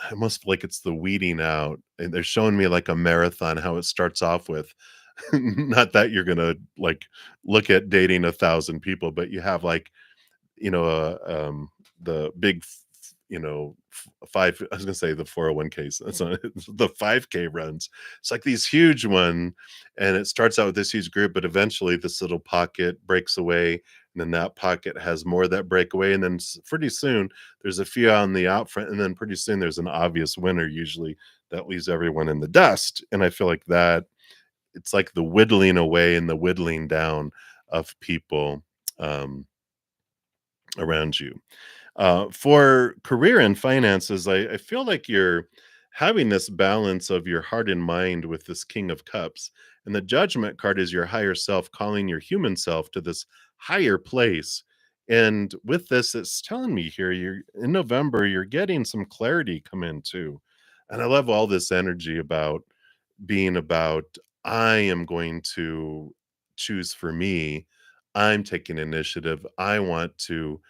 I almost feel like it's the weeding out. And they're showing me like a marathon, how it starts off with, not that you're going to like look at dating 1,000 people, but you have like, the big, five. I was gonna say the 401ks. That's not it's the 5K runs. It's like these huge one, and it starts out with this huge group, but eventually this little pocket breaks away, and and then that pocket has more that break away, and then pretty soon there's a few on the out front, and then pretty soon there's an obvious winner usually that leaves everyone in the dust. And I feel like that it's like the whittling away and the whittling down of people um, around you. For career and finances, I feel like you're having this balance of your heart and mind with this King of Cups. And the Judgment card is your higher self calling your human self to this higher place. And with this, it's telling me here, you're in November, you're getting some clarity come in too. And I love all this energy about being about, I am going to choose for me. I'm taking initiative. I want to,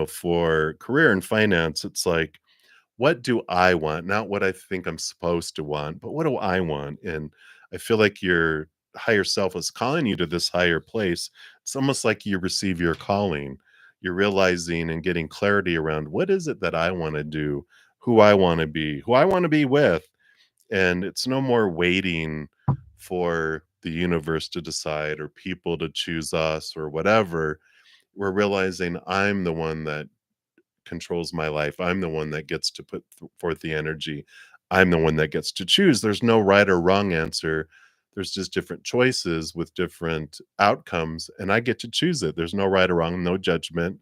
for career and finance, it's like, what do I want? Not what I think I'm supposed to want, but what do I want? And I feel like your higher self is calling you to this higher place. It's almost like you receive your calling. You're realizing and getting clarity around what is it that I want to do, who I want to be with. And it's no more waiting for the universe to decide or people to choose us or whatever. We're realizing I'm the one that controls my life. I'm the one that gets to put forth the energy. I'm the one that gets to choose. There's no right or wrong answer. There's just different choices with different outcomes, and I get to choose it. There's no right or wrong, no judgment.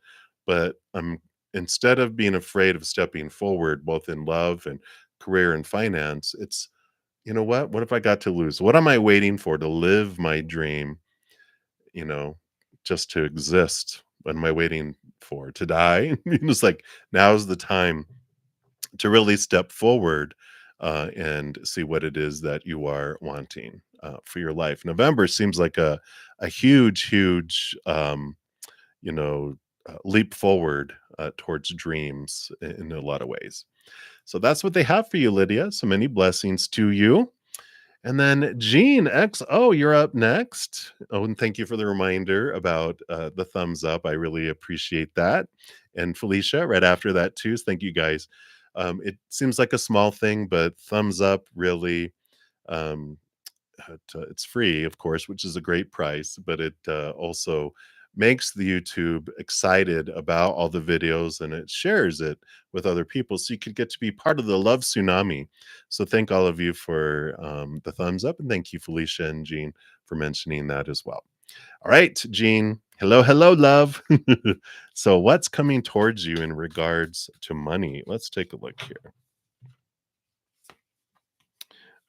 But I'm instead of being afraid of stepping forward, both in love and career and finance, it's you know what? What if I got to lose? What am I waiting for to live my dream? You know, just to exist. What am I waiting for? To die? It's like now's the time to really step forward and see what it is that you are wanting for your life. November seems like a huge you know leap forward towards dreams in a lot of ways. So that's what they have for you, Lydia. So many blessings to you. And then Gene XO, you're up next. Oh, and thank you for the reminder about the thumbs up. I really appreciate that. And Felicia, right after that, too. Thank you guys. It seems like a small thing, but thumbs up really um, it's free, of course, which is a great price, but it also makes the YouTube excited about all the videos and it shares it with other people. So you could get to be part of the Love Tsunami. So thank all of you for the thumbs up. And thank you, Felicia and Jean, for mentioning that as well. All right, Jean. Hello, love. So what's coming towards you in regards to money? Let's take a look here.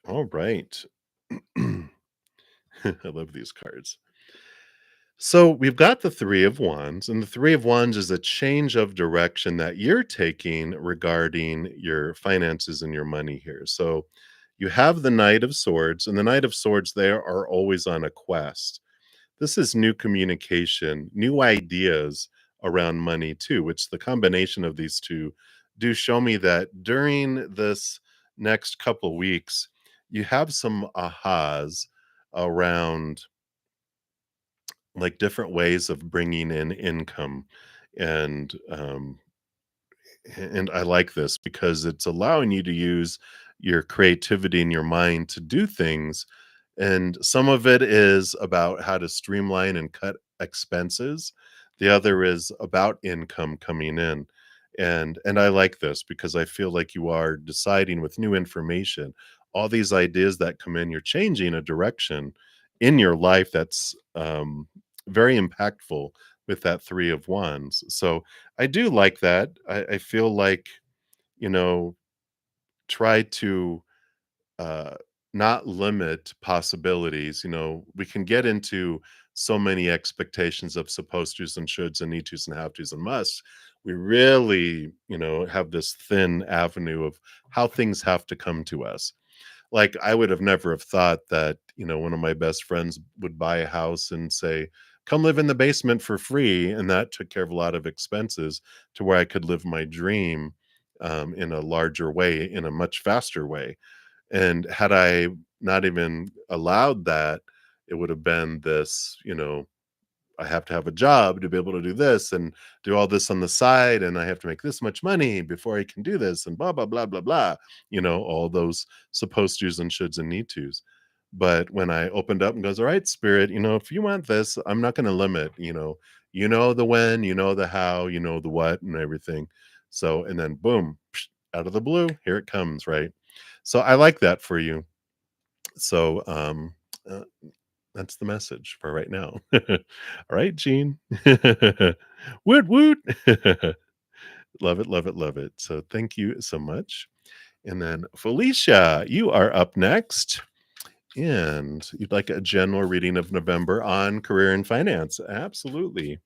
All right. I love these cards. So we've got the Three of Wands, and the Three of Wands is a change of direction that you're taking regarding your finances and your money here. So you have the Knight of Swords, and the Knight of Swords, they are always on a quest. This is new communication, new ideas around money, too, which the combination of these two do show me that during this next couple weeks, you have some ahas around like different ways of bringing in income and and I like this because it's allowing you to use your creativity and your mind to do things. And some of it is about how to streamline and cut expenses. The other is about income coming in. And I like this because I feel like you are deciding with new information, all these ideas that come in, you're changing a direction in your life that's very impactful with that Three of Wands. So I do like that. I feel like, you know, try to uh, not limit possibilities. We can get into so many expectations of supposed tos and shoulds and need tos and have tos and musts. We really, have this thin avenue of how things have to come to us. Like, I would have never have thought that, one of my best friends would buy a house and say, "Come live in the basement for free," and that took care of a lot of expenses to where I could live my dream, in a larger way, in a much faster way. And had I not even allowed that, it would have been this, I have to have a job to be able to do this and do all this on the side, and I have to make this much money before I can do this, and blah, blah, blah, blah, blah. All those supposed tos and shoulds and need tos. But when I opened up and goes, all right, spirit, if you want this, I'm not going to limit, the when, the how, the what and everything. So, and then boom, out of the blue, here it comes. Right. So I like that for you. So, uh, that's the message for right now. All right, Gene. Woot woot. Love it, love it, love it. So thank you so much. And then Felicia, you are up next. And you'd like a general reading of November on career and finance. Absolutely.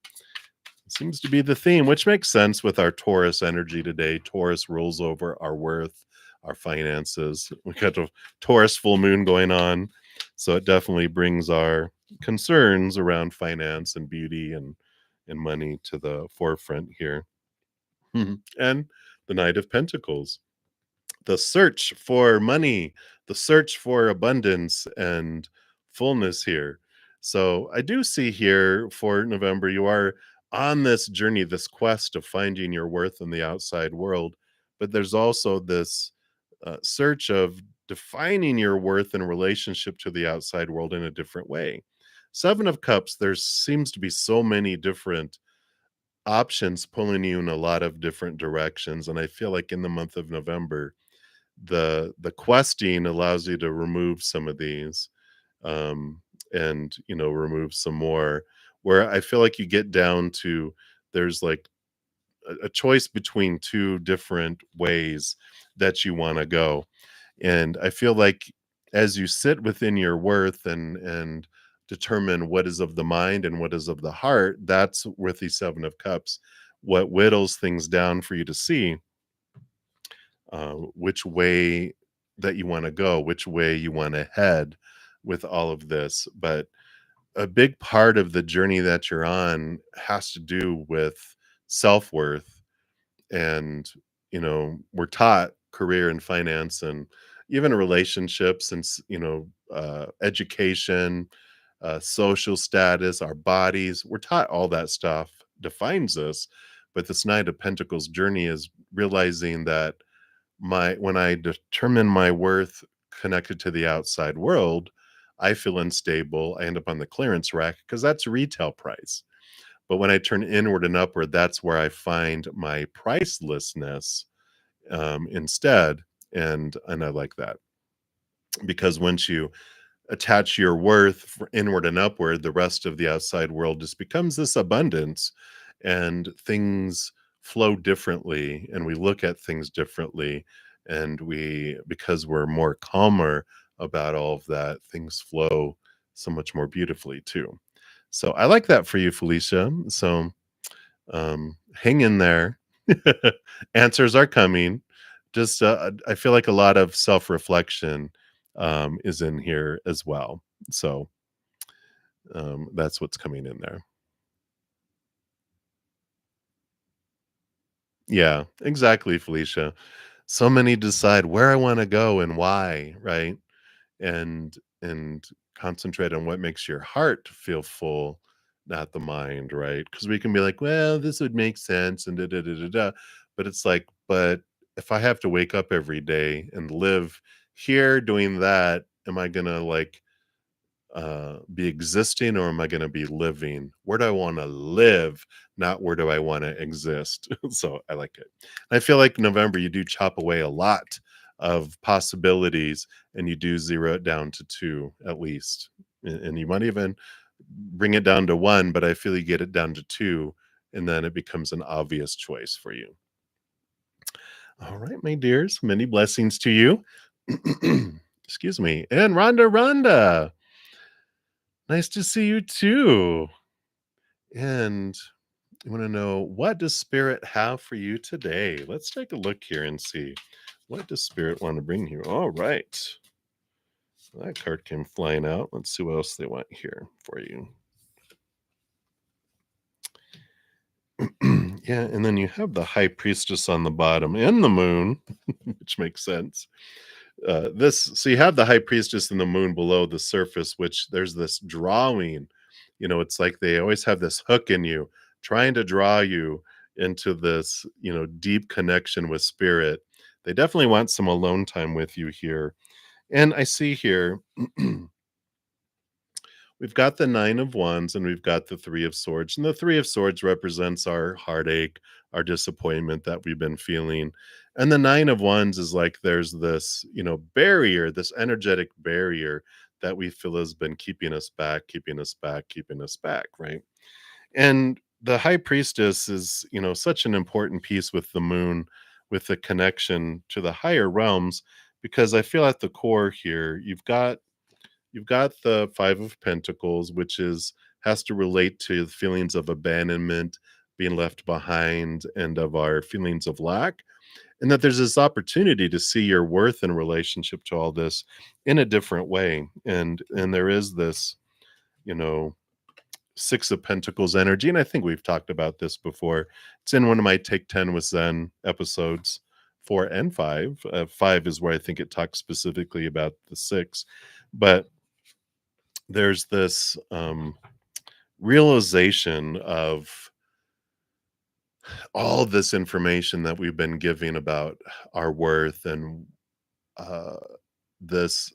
Seems to be the theme, which makes sense with our Taurus energy today. Taurus rules over our worth, our finances. We got a Taurus full moon going on. So it definitely brings our concerns around finance and beauty and money to the forefront here. And the Knight of Pentacles, the search for money, the search for abundance and fullness here. So I do see here for November, you are on this journey, this quest of finding your worth in the outside world. But there's also this search of defining your worth in relationship to the outside world in a different way. Seven of Cups, there seems to be so many different options pulling you in a lot of different directions. And I feel like in the month of November, the questing allows you to remove some of these, and remove some more, where I feel like you get down to there's like a choice between two different ways that you want to go. And I feel like as you sit within your worth and determine what is of the mind and what is of the heart, that's with the Seven of Cups, what whittles things down for you to see which way that you want to go, which way you want to head with all of this. But a big part of the journey that you're on has to do with self worth. And, we're taught career and finance and even relationships and, education, social status, our bodies. We're taught all that stuff defines us. But this Knight of Pentacles journey is realizing that my when I determine my worth connected to the outside world, I feel unstable. I end up on the clearance rack because that's retail price. But when I turn inward and upward, that's where I find my pricelessness instead. And I like that because once you attach your worth inward and upward, the rest of the outside world just becomes this abundance and things flow differently and we look at things differently. And because we're more calmer about all of that, things flow so much more beautifully too. So I like that for you, Felicia. So hang in there. Answers are coming. Just I feel like a lot of self-reflection is in here as well. So that's what's coming in there. Yeah, exactly, Felicia. So many decide where I want to go and why, right? And concentrate on what makes your heart feel full, not the mind, right? Because we can be like, well, this would make sense and da da da da da. But it's like, but if I have to wake up every day and live here doing that, am I gonna like be existing or am I going to be living? Where do I want to live, not where do I want to exist? So I like it. I feel like November, you do chop away a lot of possibilities and you do zero it down to two at least. And you might even bring it down to one, but I feel you get it down to two and then it becomes an obvious choice for you. All right, my dears, many blessings to you. Excuse me. And Rhonda. Nice to see you too. And I want to know, what does Spirit have for you today? Let's take a look here and see, what does Spirit want to bring you? All right. That card came flying out. Let's see what else they want here for you. Yeah, and then you have the High Priestess on the bottom and the moon, which makes sense. So you have the High Priestess and the moon below the surface, which there's this drawing. It's like they always have this hook in you, trying to draw you into this, deep connection with spirit. They definitely want some alone time with you here. And I see here we've got the 9 of Wands and we've got the 3 of Swords, and the 3 of Swords represents our heartache, our disappointment that we've been feeling, and the 9 of Wands is like there's this, barrier, this energetic barrier that we feel has been keeping us back, keeping us back, keeping us back, right? And the High Priestess is, such an important piece with the moon, with the connection to the higher realms, because I feel at the core here, you've got the 5 of Pentacles, which is has to relate to the feelings of abandonment, being left behind, and of our feelings of lack. And that there's this opportunity to see your worth in relationship to all this in a different way. And there is this, you know, 6 of Pentacles energy. And I think we've talked about this before. It's in one of my Take 10 with Zen episodes 4 and 5. 5 is where I think it talks specifically about the 6. But there's this realization of all this information that we've been giving about our worth and uh, this,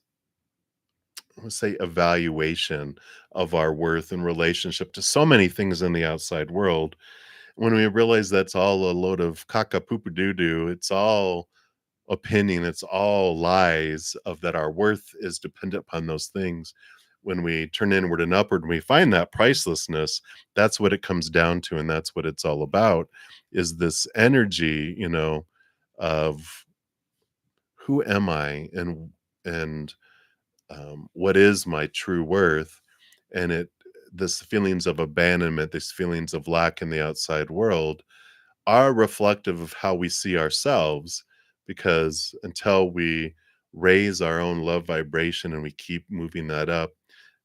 let's say, evaluation of our worth in relationship to so many things in the outside world. When we realize that's all a load of caca poo doo doo, it's all opinion, it's all lies of that our worth is dependent upon those things. When we turn inward and upward and we find that pricelessness, that's what it comes down to, and that's what it's all about, is this energy, of who am I, and what is my true worth. And it this feelings of abandonment, these feelings of lack in the outside world are reflective of how we see ourselves, because until we raise our own love vibration and we keep moving that up,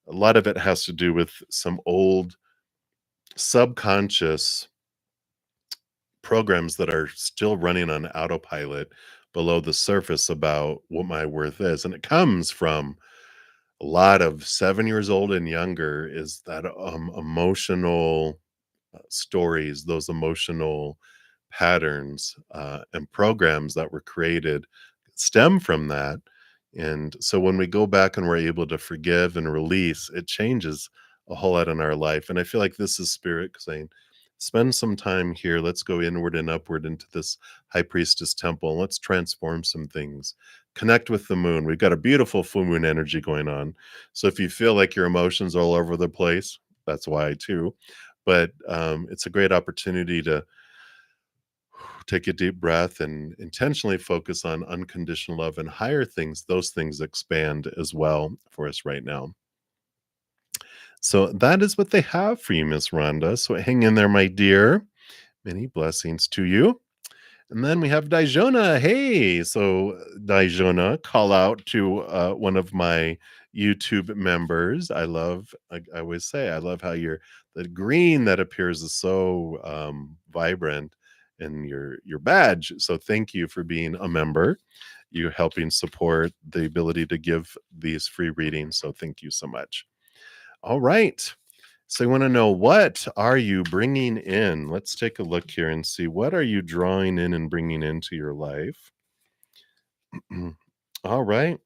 a lot of it has to do with some old subconscious programs that are still running on autopilot below the surface about what my worth is. And it comes from a lot of 7 years old and younger, is that emotional stories, those emotional patterns and programs that were created stem from that. And so when we go back and we're able to forgive and release, it changes a whole lot in our life. And I feel like this is spirit saying, spend some time here. Let's go inward and upward into this high priestess temple. And let's transform some things. Connect with the moon. We've got a beautiful full moon energy going on. So if you feel like your emotions are all over the place, that's why too. But it's a great opportunity to take a deep breath and intentionally focus on unconditional love and higher things. Those things expand as well for us right now. So that is what they have for you, Miss Rhonda. So hang in there, my dear. Many blessings to you. And then we have Dijona. Hey, so Dijona, call out to one of my YouTube members. I always say, I love how the green that appears is so vibrant in your badge. So thank you for being a member. You helping support the ability to give these free readings. So thank you so much. All right. So you want to know, what are you bringing in? Let's take a look here and see, what are you drawing in and bringing into your life? All right.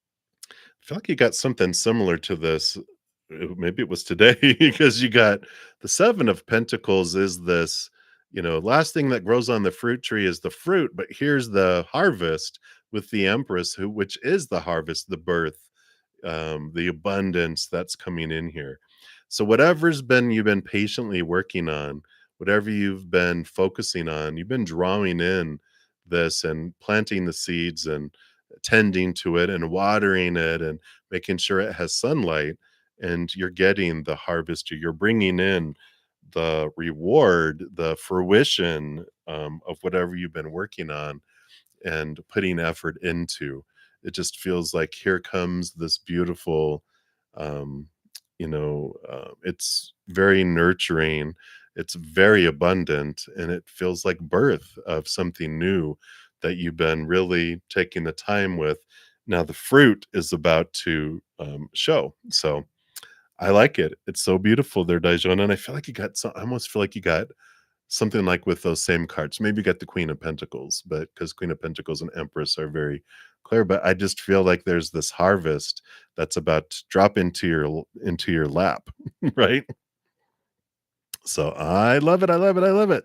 I feel like you got something similar to this. Maybe it was today because you got the 7 of Pentacles is this, last thing that grows on the fruit tree is the fruit, but here's the harvest with the Empress, which is the harvest, the birth, the abundance that's coming in here. So whatever's been you've been patiently working on, whatever you've been focusing on, you've been drawing in this and planting the seeds and tending to it and watering it and making sure it has sunlight, and you're getting the harvest, or you're bringing in the reward, the fruition of whatever you've been working on and putting effort into. It just feels like here comes this beautiful, it's very nurturing, it's very abundant, and it feels like birth of something new that you've been really taking the time with. Now the fruit is about to show. So I like it. It's so beautiful there, Dajon. And I feel like I almost feel like you got something like with those same cards. Maybe get the Queen of Pentacles, but because Queen of Pentacles and Empress are very clear. But I just feel like there's this harvest that's about to drop into your lap, right? So I love it. I love it. I love it.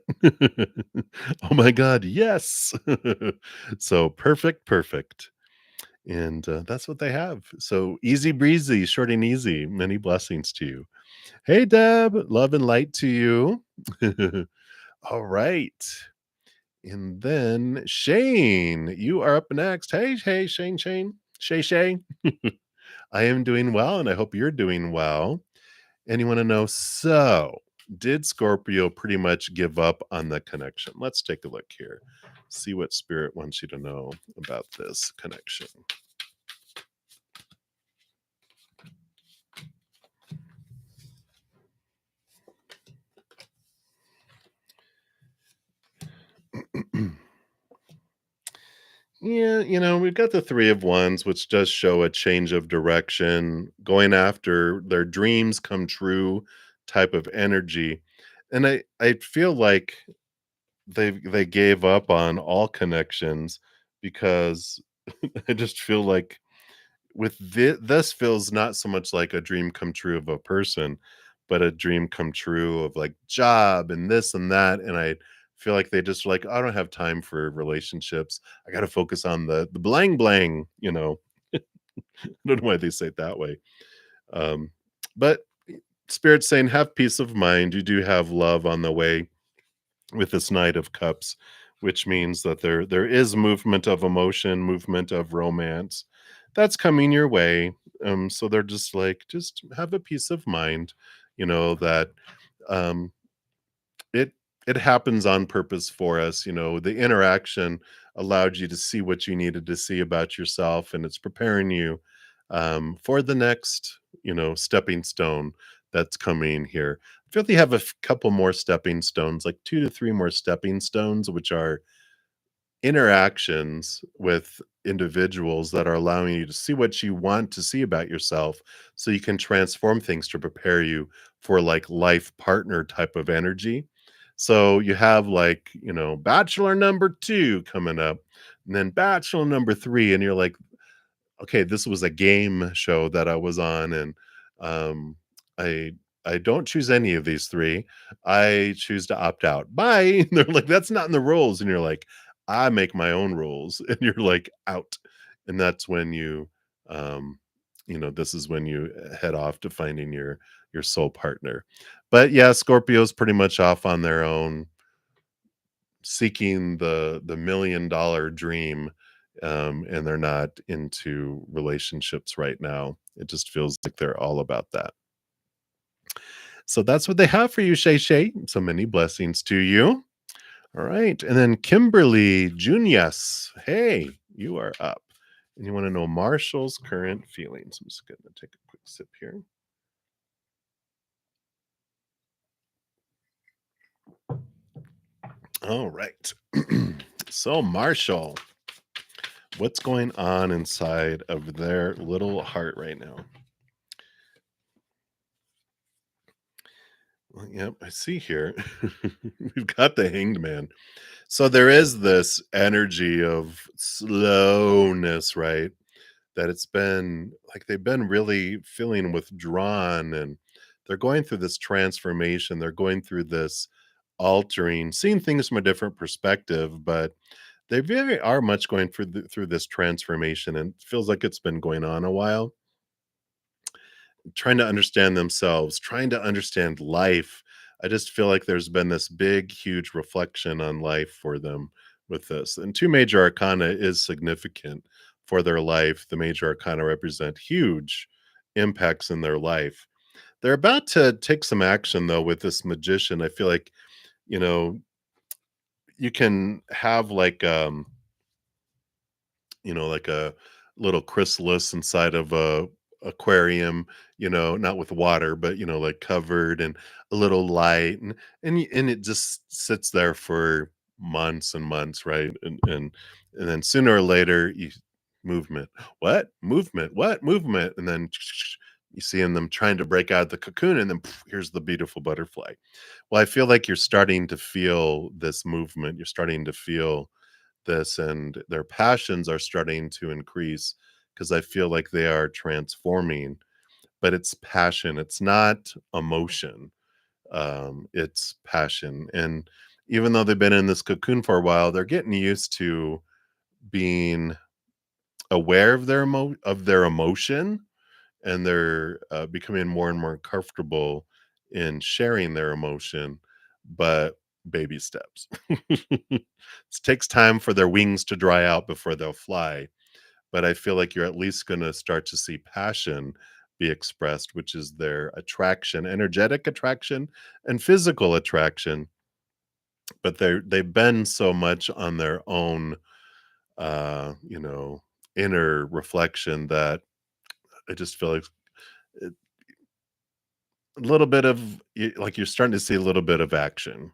Oh my God, yes. So perfect, perfect. And that's what they have. So easy breezy, short and easy. Many blessings to you. Hey, Deb, love and light to you. All right. And then Shane, you are up next. Hey, hey, Shane, Shane, Shay, Shay. I am doing well, and I hope you're doing well. And you want to know, so did Scorpio pretty much give up on the connection? Let's take a look here. See what spirit wants you to know about this connection. Yeah, we've got the Three of Wands, which does show a change of direction, going after their dreams come true type of energy. And I feel like they gave up on all connections because I just feel like with this feels not so much like a dream come true of a person, but a dream come true of like job and this and that. And I feel like they just like, I don't have time for relationships. I got to focus on the blang blang. I don't know why they say it that way. Um, but Spirit's saying, have peace of mind. You do have love on the way with this Knight of Cups, which means that there is movement of emotion, movement of romance that's coming your way. So they're just like, just have a peace of mind, that um, it it happens on purpose for us. The interaction allowed you to see what you needed to see about yourself, and it's preparing you for the next, stepping stone that's coming here. I feel like you have a couple more stepping stones, like 2 to 3 more stepping stones, which are interactions with individuals that are allowing you to see what you want to see about yourself so you can transform things to prepare you for like life partner type of energy. So you have like, bachelor number 2 coming up, and then bachelor number 3, and you're like, okay, this was a game show that I was on, and um, I I don't choose any of these 3. I choose to opt out. Bye. And they're like, that's not in the rules. And you're like, I make my own rules. And you're like, out. And that's when this is when you head off to finding your soul partner. But yeah, Scorpio's pretty much off on their own, seeking the $1 million dream, and they're not into relationships right now. It just feels like they're all about that. So that's what they have for you, Shay Shay. So many blessings to you. All right. And then Kimberly Junius. Hey, you are up. And you want to know Marshall's current feelings. I'm just going to take a quick sip here. All right. So, Marshall, what's going on inside of their little heart right now? Well, yep, I see here. We've got the Hanged Man. So there is this energy of slowness, right? That it's been like they've been really feeling withdrawn, and they're going through this transformation. They're going through this altering, seeing things from a different perspective, but they very are much going through this transformation, and it feels like it's been going on a while, trying to understand themselves, trying to understand life. I just feel like there's been this big, huge reflection on life for them with this. And 2 major arcana is significant for their life. The major arcana represent huge impacts in their life. They're about to take some action though with this magician. I feel like, you know, you can have like a little chrysalis inside of a aquarium, not with water, but like covered and a little light, and it just sits there for months and months, right? And then sooner or later, you movement, what movement, and then You see in them trying to break out of the cocoon, and then poof, here's the beautiful butterfly. Well, I feel like you're starting to feel this movement. You're starting to feel this, and their passions are starting to increase because I feel like they are transforming, but it's passion. It's not emotion. It's passion. And even though they've been in this cocoon for a while, they're getting used to being aware of their emotion, and they're becoming more and more comfortable in sharing their emotion, but baby steps. It takes time for their wings to dry out before they'll fly, but I feel like you're at least going to start to see passion be expressed, which is their attraction, energetic attraction and physical attraction. But they've been so much on their own, you know, inner reflection that I just feel like a little bit of like you're starting to see a little bit of action,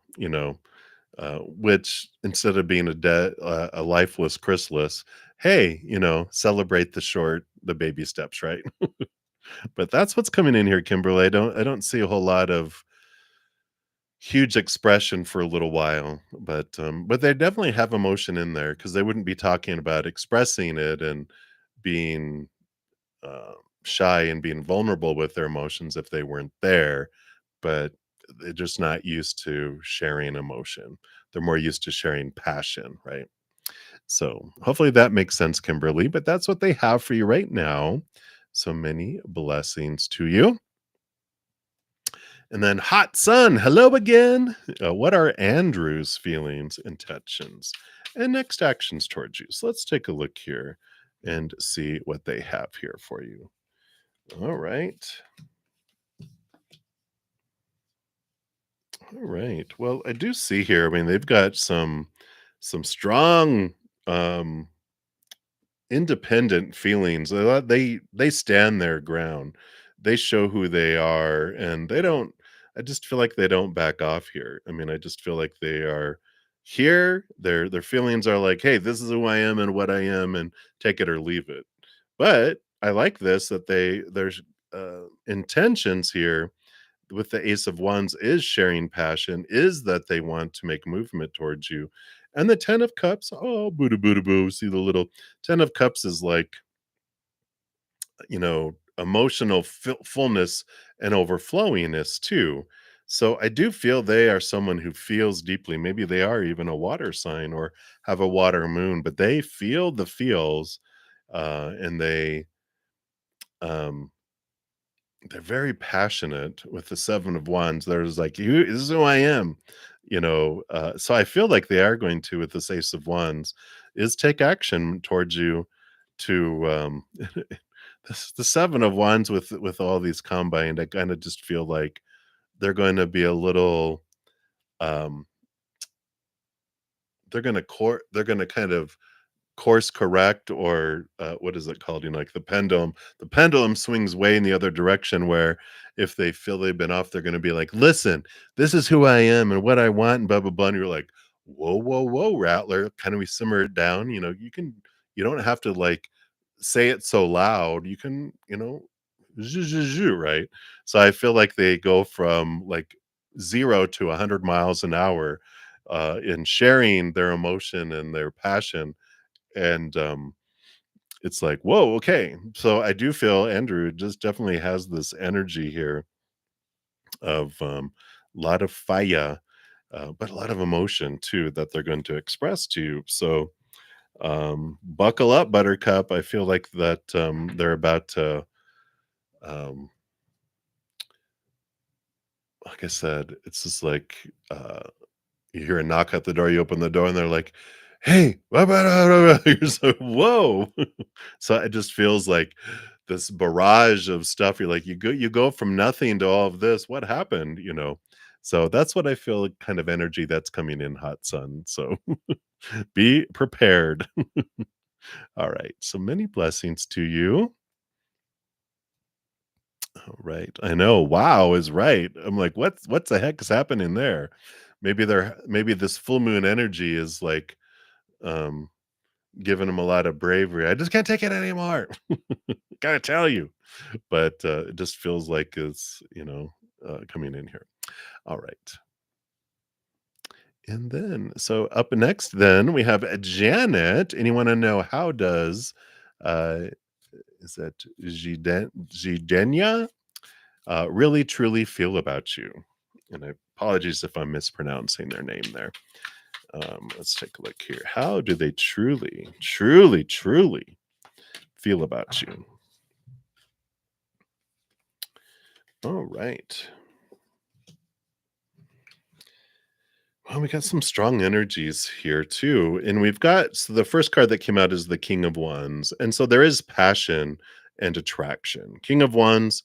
which instead of being a lifeless chrysalis, hey, celebrate the baby steps, right? But that's what's coming in here, Kimberly. I don't see a whole lot of huge expression for a little while, but they definitely have emotion in there because they wouldn't be talking about expressing it and being uh, shy and being vulnerable with their emotions if they weren't there, but they're just not used to sharing emotion. They're more used to sharing passion, right? So hopefully that makes sense, Kimberly, but that's what they have for you right now. So many blessings to you. And then Hot Sun, hello again. What are Andrew's feelings, intentions, and next actions towards you? So let's take a look here and see what they have here for you. All right. All right. Well, I do see here. I mean, they've got some strong um independent feelings. They stand their ground. They show who they are, and they don't I just feel like they don't back off here. I mean, I just feel like they are here. Their feelings are like, "Hey, this is who I am and what I am and take it or leave it." But I like this that there's intentions here with the Ace of Wands is sharing passion, is that they want to make movement towards you. And the 10 of Cups, oh, boo boo boo. See the little 10 of Cups is like, emotional fullness and overflowingness too. So I do feel they are someone who feels deeply. Maybe they are even a water sign or have a water moon, but they feel the feels, and um, they're very passionate with the 7 of Wands. There's like, "You this is who I am," so I feel like they are going to, with this Ace of Wands, is take action towards you to, the 7 of Wands with all these combined, I kinda just feel like they're going to be a little, um, they're gonna kind of course correct, or what is it called, like the pendulum swings way in the other direction, where if they feel they've been off, they're going to be like, listen, this is who I am and what I want and blah blah blah, and you're like, whoa whoa whoa, Rattler, kind of we simmer it down. You don't have to like say it so loud. You can, right? So I feel like they go from like 0 to 100 miles an hour in sharing their emotion and their passion, and it's like, whoa, okay. So I do feel Andrew just definitely has this energy here of a lot of fire, but a lot of emotion too that they're going to express to you. So buckle up, Buttercup. I feel like that they're about to, um, like I said, it's just like you hear a knock at the door, you open the door, and they're like, "Hey, you're so whoa." So it just feels like this barrage of stuff. You're like, you go from nothing to all of this. What happened? So that's what I feel, kind of energy that's coming in, Hot Sun. So be prepared. All right. So many blessings to you. All right. I know. Wow is right. I'm like, what's the heck is happening there? Maybe this full moon energy is like um giving them a lot of bravery. I just can't take it anymore. Gotta tell you. but it just feels like it's, coming in here. All right. And then, so up next, then we have Janet. And you want to know, how does, uh, is that Zidenia really truly feel about you? And I apologies if I'm mispronouncing their name there. Let's take a look here. How do they truly, truly, truly feel about you? All right. Well, we got some strong energies here too. And we've got, so the first card that came out is the King of Wands. And so there is passion and attraction. King of Wands,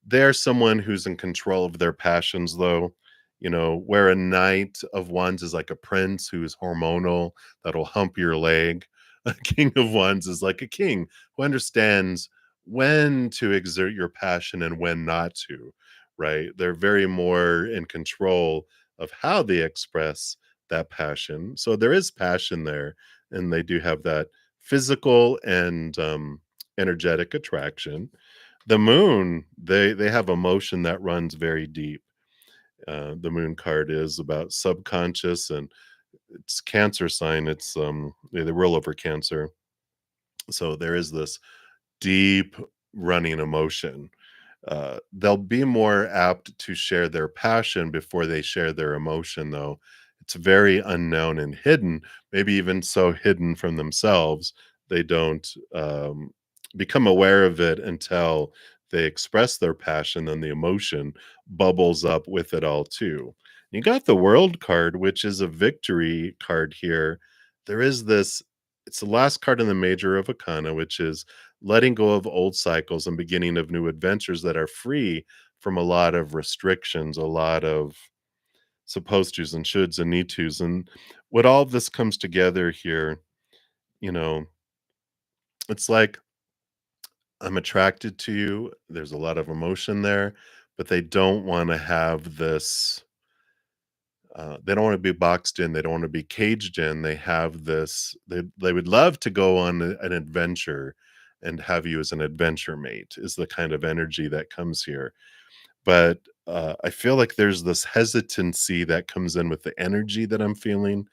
they're someone who's in control of their passions, though. Where a Knight of Wands is like a prince who's hormonal, that'll hump your leg. A King of Wands is like a king who understands when to exert your passion and when not to, right? They're very more in control of how they express that passion. So there is passion there, and they do have that physical and energetic attraction. The moon, they have emotion that runs very deep. The moon card is about subconscious, and it's Cancer sign. It's they roll over Cancer. So there is this deep running emotion. They'll be more apt to share their passion before they share their emotion, though. It's very unknown and hidden, maybe even so hidden from themselves. They don't become aware of it until they express their passion, and the emotion bubbles up with it all, too. You got the World card, which is a victory card here. There is this, it's the last card in the Major of Arcana, which is letting go of old cycles and beginning of new adventures that are free from a lot of restrictions, a lot of supposed tos and shoulds and need tos. And what all of this comes together here, you know, it's like, I'm attracted to you. There's a lot of emotion there, but they don't want to have this. They don't want to be boxed in. They don't want to be caged in. They have this. They would love to go on an adventure and have you as an adventure mate. Is the kind of energy that comes here. But I feel like there's this hesitancy that comes in with the energy that I'm feeling,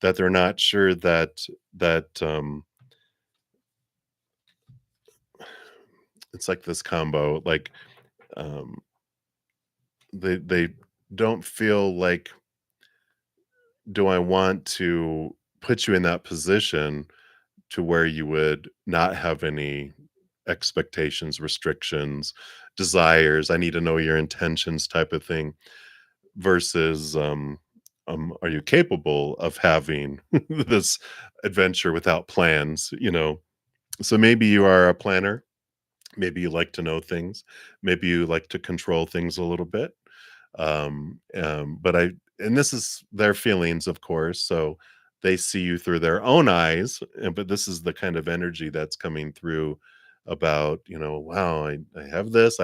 that they're not sure that it's like this combo. Like um, they don't feel like, do I want to put you in that position to where you would not have any expectations, restrictions, desires, I need to know your intentions type of thing, versus are you capable of having this adventure without plans, So maybe you are a planner, maybe you like to know things, maybe you like to control things a little bit. But I and this is their feelings, of course, so they see you through their own eyes, but this is the kind of energy that's coming through about, wow, I have this,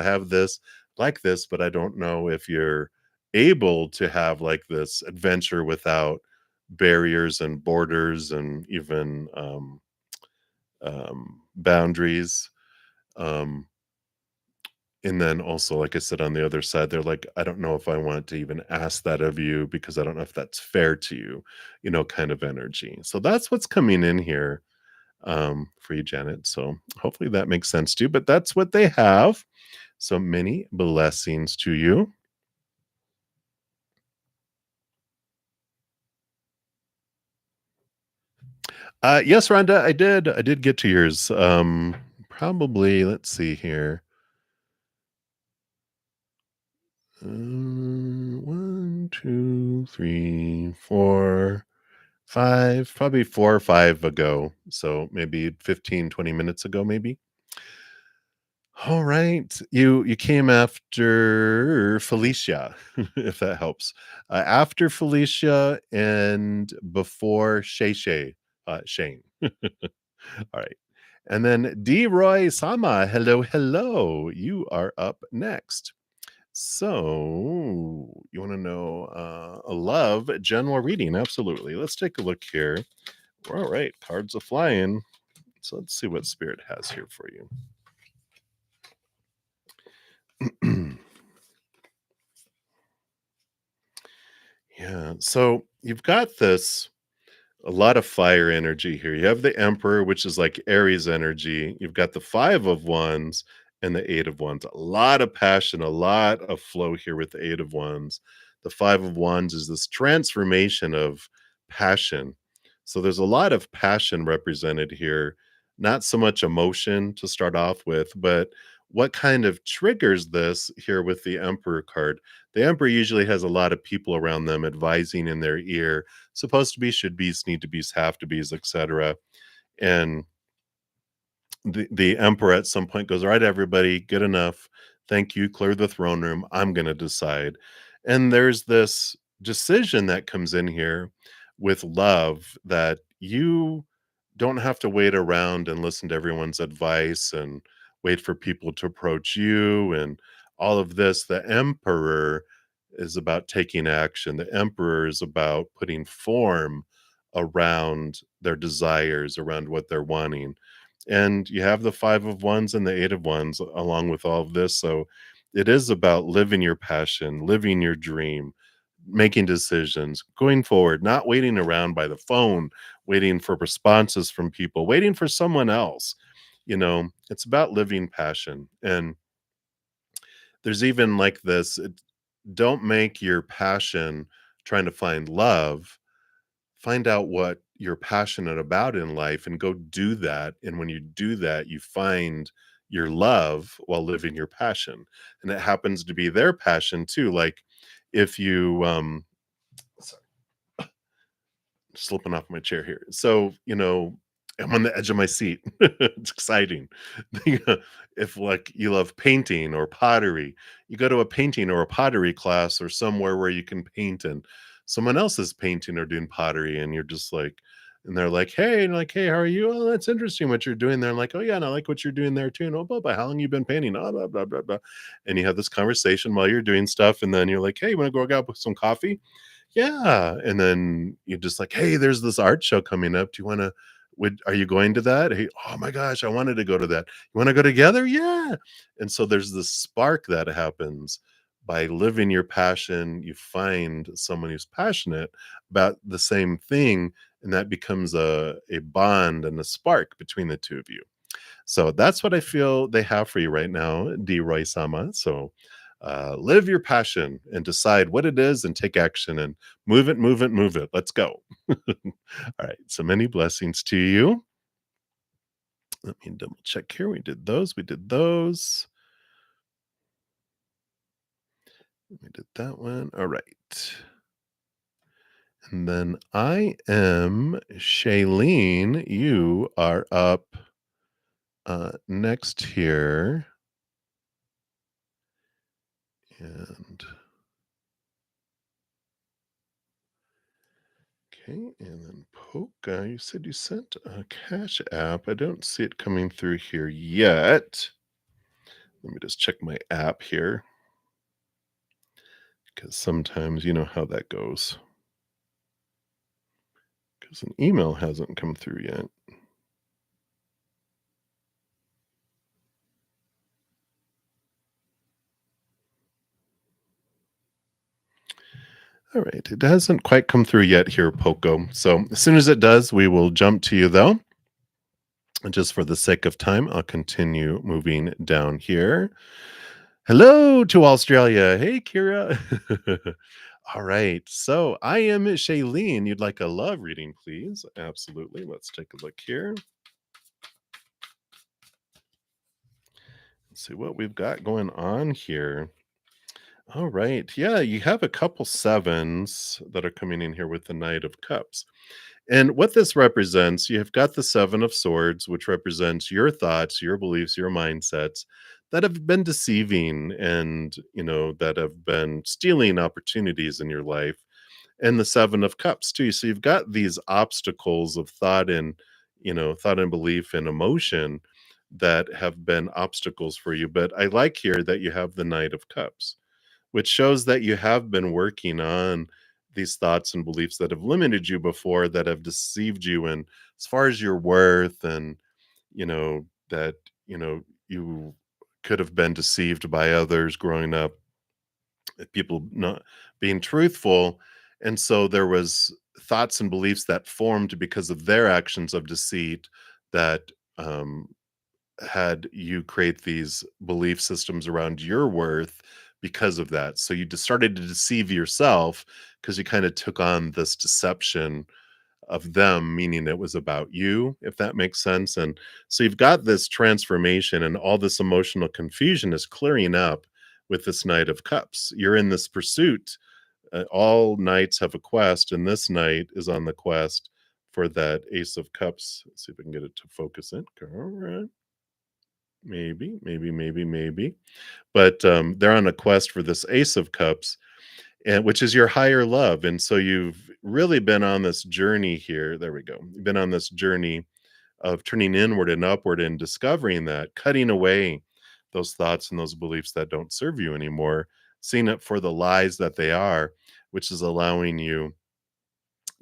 like this, but I don't know if you're able to have like this adventure without barriers and borders and even boundaries. Um, And then also, like I said, on the other side, they're like, I don't know if I want to even ask that of you because I don't know if that's fair to you, kind of energy. So that's what's coming in here for you, Janet. So hopefully that makes sense to you. But that's what they have. So many blessings to you. Yes, Rhonda, I did. I did get to yours. Probably, let's see here. 1, 2, 3, 4. 5, probably 4 or 5 ago, so maybe 15, 20 minutes ago, maybe. Alright, you came after Felicia, if that helps. After Felicia and before Shay Shay, Shane. Alright, and then D. Roy Sama, hello, hello, you are up next. So, you wanna know, a love general reading? Absolutely, let's take a look here. All right, cards are flying. So let's see what Spirit has here for you. Yeah. So you've got this a lot of fire energy here. You have the Emperor, which is like Aries energy. You've got the Five of Wands and the Eight of Wands. A lot of passion, a lot of flow here with the Eight of Wands. The Five of Wands is this transformation of passion. So there's a lot of passion represented here, not so much emotion to start off with, but what kind of triggers this here with the Emperor card? The Emperor usually has a lot of people around them advising in their ear, supposed to be, should be's, need to be's, have to be's, etc. And the emperor at some point goes, "All right, everybody, good enough. Thank you. Clear the throne room. I'm going to decide." And there's this decision that comes in here with love that you don't have to wait around and listen to everyone's advice and wait for people to approach you and all of this. The emperor is about taking action. The emperor is about putting form around their desires, around what they're wanting. And you have the Five of Wands and the Eight of Wands along with all of this. So it is about living your passion, living your dream, making decisions, going forward, not waiting around by the phone, waiting for responses from people, waiting for someone else. It's about living passion. And there's even like this, don't make your passion trying to find love. Find out what you're passionate about in life and go do that, and when you do that, you find your love while living your passion, and it happens to be their passion too. Like, if you, sorry, slipping off my chair here. So, I'm on the edge of my seat. It's exciting. If like you love painting or pottery, you go to a painting or a pottery class or somewhere where you can paint and someone else is painting or doing pottery and you're just like and they're like, "Hey," and like, "Hey, how are you? Oh, that's interesting what you're doing there." And like, "Oh yeah, and I like what you're doing there too." And oh, blah, blah, how long you been painting? Oh, blah, blah, blah, blah. And you have this conversation while you're doing stuff, and then you're like, "Hey, you want to go grab some coffee?" Yeah, and then you're just like, "Hey, there's this art show coming up. Do you wanna would are you going to that?" "Hey, oh my gosh, I wanted to go to that. You wanna go together?" "Yeah." And so there's this spark that happens by living your passion. You find someone who's passionate about the same thing, and that becomes a bond and a spark between the 2 of you. So that's what I feel they have for you right now, D. Roy Sama. So live your passion and decide what it is and take action and move it, move it, move it. Let's go. All right. So many blessings to you. Let me double check here. We did those. We did those. We did that one. All right. And then I am Shailene. You are up next here. And okay, and then Polka, you said you sent a Cash App. I don't see it coming through here yet. Let me just check my app here because sometimes you know how that goes. Because an email hasn't come through yet. All right, it hasn't quite come through yet here, Poco. So as soon as it does, we will jump to you though. And just for the sake of time, I'll continue moving down here. Hello to Australia. Hey, Kira. All right. So I am Shailene. You'd like a love reading, please? Absolutely. Let's take a look here. Let's see what we've got going on here. All right. Yeah, you have a couple sevens that are coming in here with the Knight of Cups. And what this represents, you have got the Seven of Swords, which represents your thoughts, your beliefs, your mindsets that have been deceiving and, that have been stealing opportunities in your life. And the Seven of Cups, too. So you've got these obstacles of thought and, thought and belief and emotion that have been obstacles for you. But I like here that you have the Knight of Cups, which shows that you have been working on these thoughts and beliefs that have limited you before, that have deceived you. And as far as your worth and, that, you could have been deceived by others growing up, people not being truthful. And so there was thoughts and beliefs that formed because of their actions of deceit that um, had you create these belief systems around your worth because of that. So you just started to deceive yourself because you kind of took on this deception of them, meaning it was about you, if that makes sense. And so you've got this transformation, and all this emotional confusion is clearing up with this Knight of Cups. You're in this pursuit. All knights have a quest, and this knight is on the quest for that Ace of Cups. Let's see if I can get it to focus in. All right. Maybe. But they're on a quest for this Ace of Cups, and which is your higher love. And so you've really been on this journey here. There we go. You've been on this journey of turning inward and upward and discovering that, cutting away those thoughts and those beliefs that don't serve you anymore, seeing it for the lies that they are, which is allowing you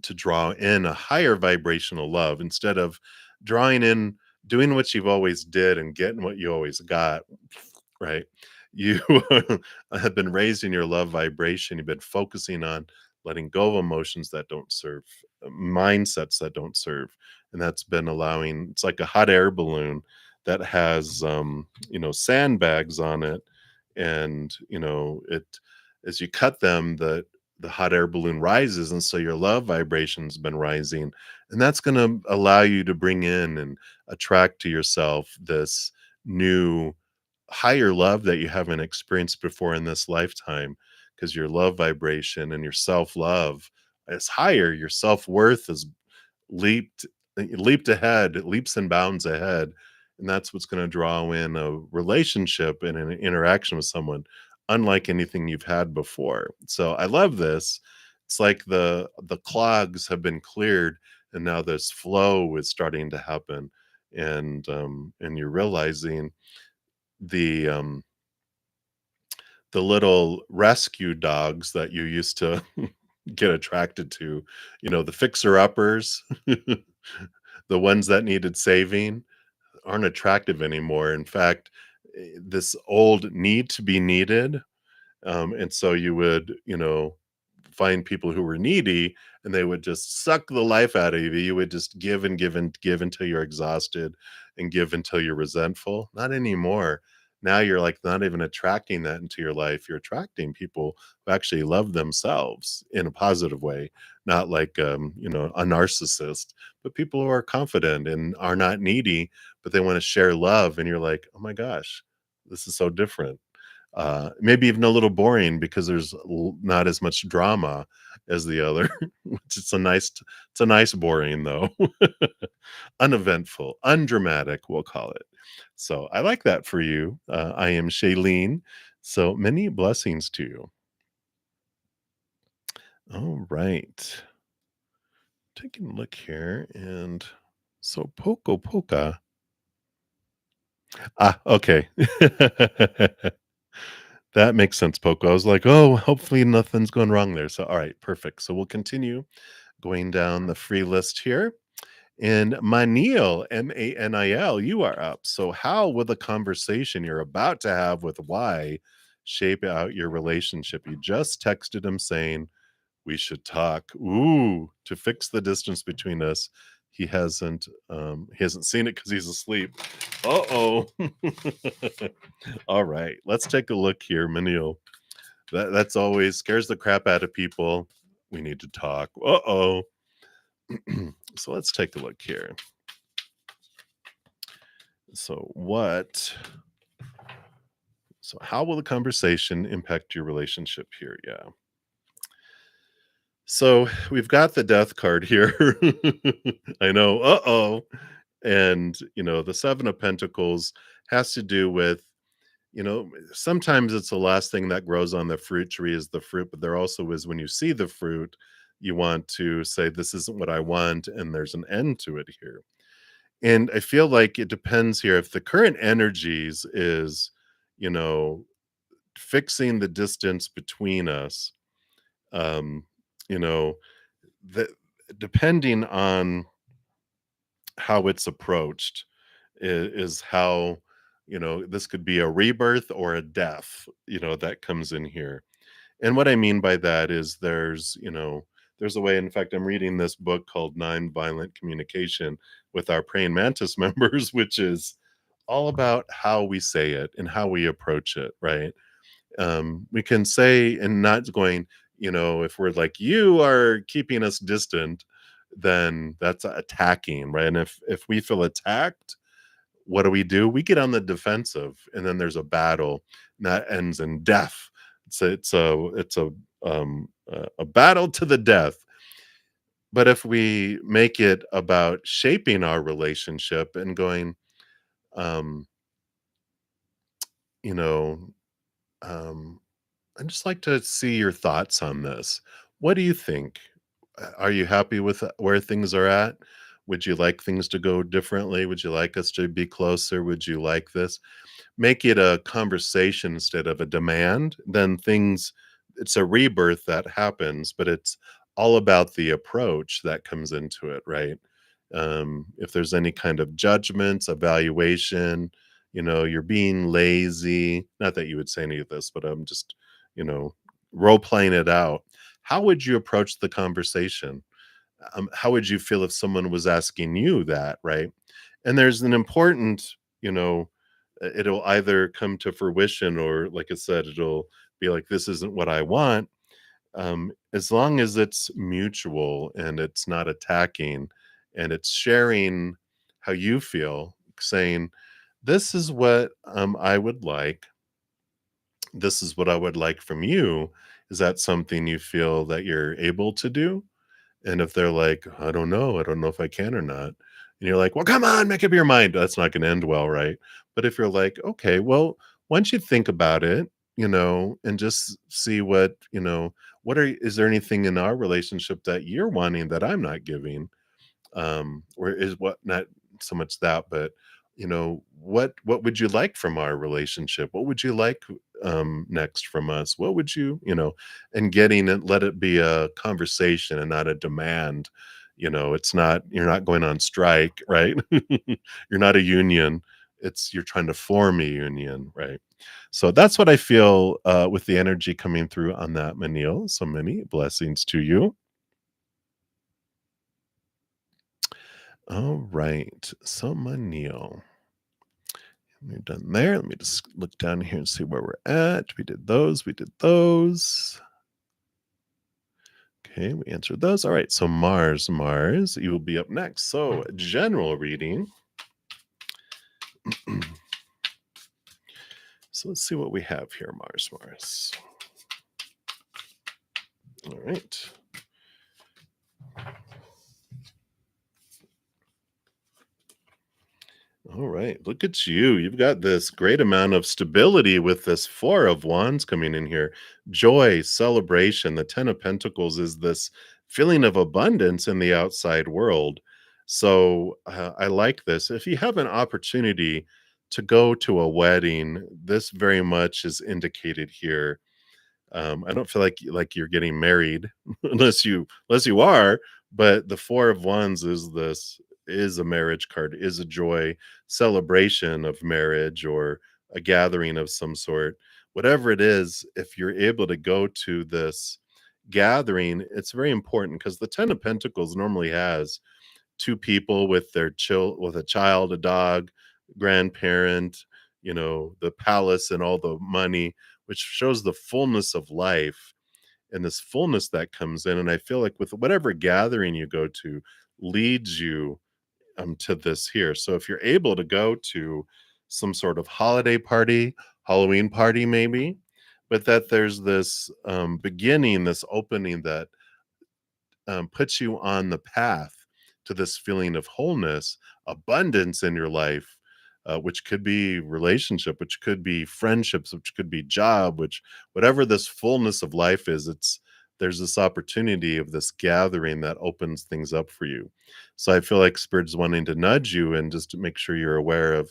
to draw in a higher vibrational love instead of drawing in doing what you've always did and getting what you always got, right? You have been raised in your love vibration. You've been focusing on letting go of emotions that don't serve, mindsets that don't serve. And that's been allowing, it's like a hot air balloon that has, sandbags on it. And, as you cut them, the hot air balloon rises, and so your love vibration's been rising, and that's going to allow you to bring in and attract to yourself this new higher love that you haven't experienced before in this lifetime, because your love vibration and your self-love is higher. Your self-worth is leaped leaped ahead, leaps and bounds ahead, and that's what's going to draw in a relationship and an interaction with someone unlike anything you've had before. So I love this. It's like the clogs have been cleared, and now this flow is starting to happen, and you're realizing the um the little rescue dogs that you used to get attracted to, the fixer uppers, the ones that needed saving aren't attractive anymore. In fact, this old need to be needed. And so you would, find people who were needy, and they would just suck the life out of you. You would just give and give and give until you're exhausted and give until you're resentful. Not anymore. Now you're like not even attracting that into your life. You're attracting people who actually love themselves in a positive way, not like, a narcissist, but people who are confident and are not needy, but they want to share love. And you're like, oh my gosh, this is so different. Maybe even a little boring because there's not as much drama as the other, which it's a nice boring though. Uneventful, undramatic, we'll call it. So I like that for you. I am Shailene. So many blessings to you. All right. Taking a look here, and so Polka. Okay. That makes sense, Poco. I was like, "Oh, hopefully nothing's going wrong there." So, all right, perfect. So we'll continue going down the free list here. And Manil, Manil, you are up. So, how will the conversation you're about to have with Y shape out your relationship? You just texted him saying we should talk. Ooh, to fix the distance between us. He hasn't seen it because he's asleep. Uh-oh. All right, let's take a look here, Manil. That's always scares the crap out of people. We need to talk. Uh-oh. So let's take a look here. So how will the conversation impact your relationship here? Yeah. So we've got the death card here. I know. Uh-oh. And the Seven of Pentacles has to do with, sometimes it's the last thing that grows on the fruit tree is the fruit, but there also is when you see the fruit, you want to say, this isn't what I want, and there's an end to it here. And I feel like it depends here. If the current energies is, you know, fixing the distance between us, um, you know, the, depending on how it's approached, is how, this could be a rebirth or a death, that comes in here. And what I mean by that is there's, there's a way. In fact, I'm reading this book called Nonviolent Communication with our praying mantis members, which is all about how we say it and how we approach it, right? We can say and not going, if we're like, you are keeping us distant, then that's attacking, right? And if we feel attacked, what do? We get on the defensive, and then there's a battle, and that ends in death. It's a battle to the death. But if we make it about shaping our relationship and going, um, you know, um, I'd just like to see your thoughts on this. What do you think? Are you happy with where things are at? Would you like things to go differently? Would you like us to be closer? Would you like this? Make it a conversation instead of a demand, then things it's a rebirth that happens, but it's all about the approach that comes into it, right? If there's any kind of judgments, evaluation, you're being lazy, not that you would say any of this, but I'm just, you know, role playing it out. How would you approach the conversation? How would you feel if someone was asking you that, right? And there's an important, you know, it'll either come to fruition or, like I said, it'll be like, this isn't what I want. As long as it's mutual and it's not attacking and it's sharing how you feel, saying, this is what I would like. This is what I would like from you. Is that something you feel that you're able to do? And if they're like, "I don't know. I don't know if I can or not." And you're like, "Well, come on, make up your mind." That's not gonna end well, right? But if you're like, "Okay, well, why don't you think about it, and just see what is there anything in our relationship that you're wanting that I'm not giving?" Or is what not so much that, but what would you like from our relationship? What would you like next from us? What would and getting it, let it be a conversation and not a demand. It's not, you're not going on strike, right? You're not a union. It's you're trying to form a union, right? So that's what I feel with the energy coming through on that, Manil. So many blessings to you. All right. So, Manil, we're done there. Let me just look down here and see where we're at. We did those. We did those. Okay, we answered those. All right. So, Mars, you will be up next. So, general reading. So, let's see what we have here, Mars. All right. All right, look at you. You've got this great amount of stability with this Four of Wands coming in here. Joy, celebration. The Ten of Pentacles is this feeling of abundance in the outside world. So I like this. If you have an opportunity to go to a wedding, this very much is indicated here. I don't feel like you're getting married unless you are, but the Four of Wands is a marriage card, is a joy celebration of marriage or a gathering of some sort. Whatever it is, if you're able to go to this gathering, it's very important because the Ten of Pentacles normally has two people with with a child, a dog, grandparent, the palace and all the money, which shows the fullness of life and this fullness that comes in. And I feel like with whatever gathering you go to leads you to this here. So if you're able to go to some sort of holiday party, Halloween party maybe, but that there's this beginning, this opening that puts you on the path to this feeling of wholeness, abundance in your life, which could be relationship, which could be friendships, which could be job, which whatever this fullness of life is, there's this opportunity of this gathering that opens things up for you. So I feel like spirit's wanting to nudge you and just to make sure you're aware of,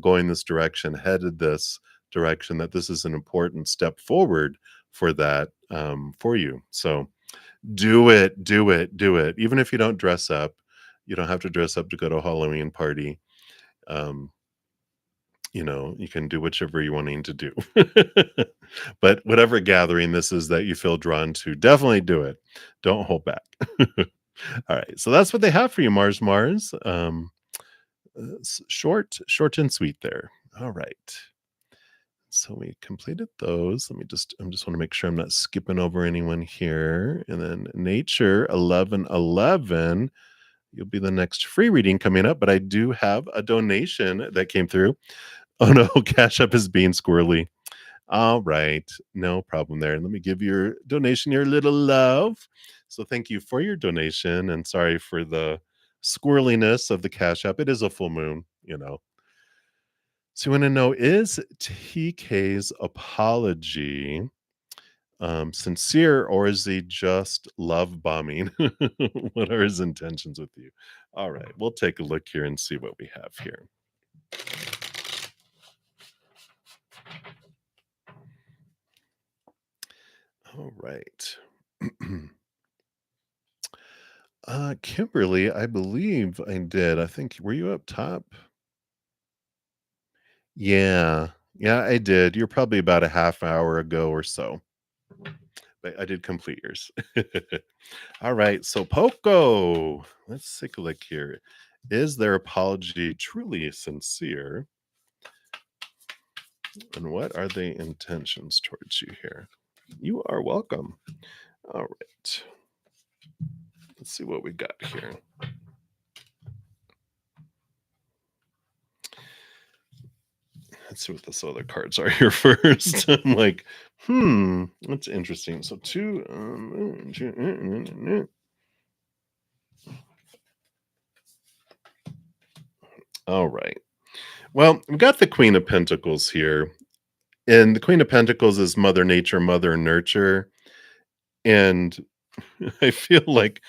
going this direction, headed this direction, that this is an important step forward for that for you. So do it, do it, do it. Even if you don't dress up, you don't have to dress up to go to a Halloween party. Um, You can do whichever you're wanting to do. But whatever gathering this is that you feel drawn to, definitely do it. Don't hold back. All right, so that's what they have for you, Mars. Short and sweet there. All right. So we completed those. I'm just want to make sure I'm not skipping over anyone here. And then Nature 1111. You'll be the next free reading coming up, but I do have a donation that came through. Oh no, Cash App is being squirrely. All right, no problem there. Let me give your donation your little love. So thank you for your donation, and sorry for the squirreliness of the Cash App. It is a full moon. So you want to know, is TK's apology sincere, or is he just love bombing? What are his intentions with you? All right, we'll take a look here and see what we have here. All right. Kimberly, I believe I did. I think, were you up top? Yeah. Yeah, I did. You're probably about a half hour ago or so. But I did complete yours. All right. So Poco, let's take a look here. Is their apology truly sincere? And what are the intentions towards you here? You are welcome. All right. Let's see what we got here. Let's see what the other cards are here first. I'm like, that's interesting. So two. All right. Well, we've got the Queen of Pentacles here, and the Queen of Pentacles is Mother Nature, Mother Nurture, and I feel like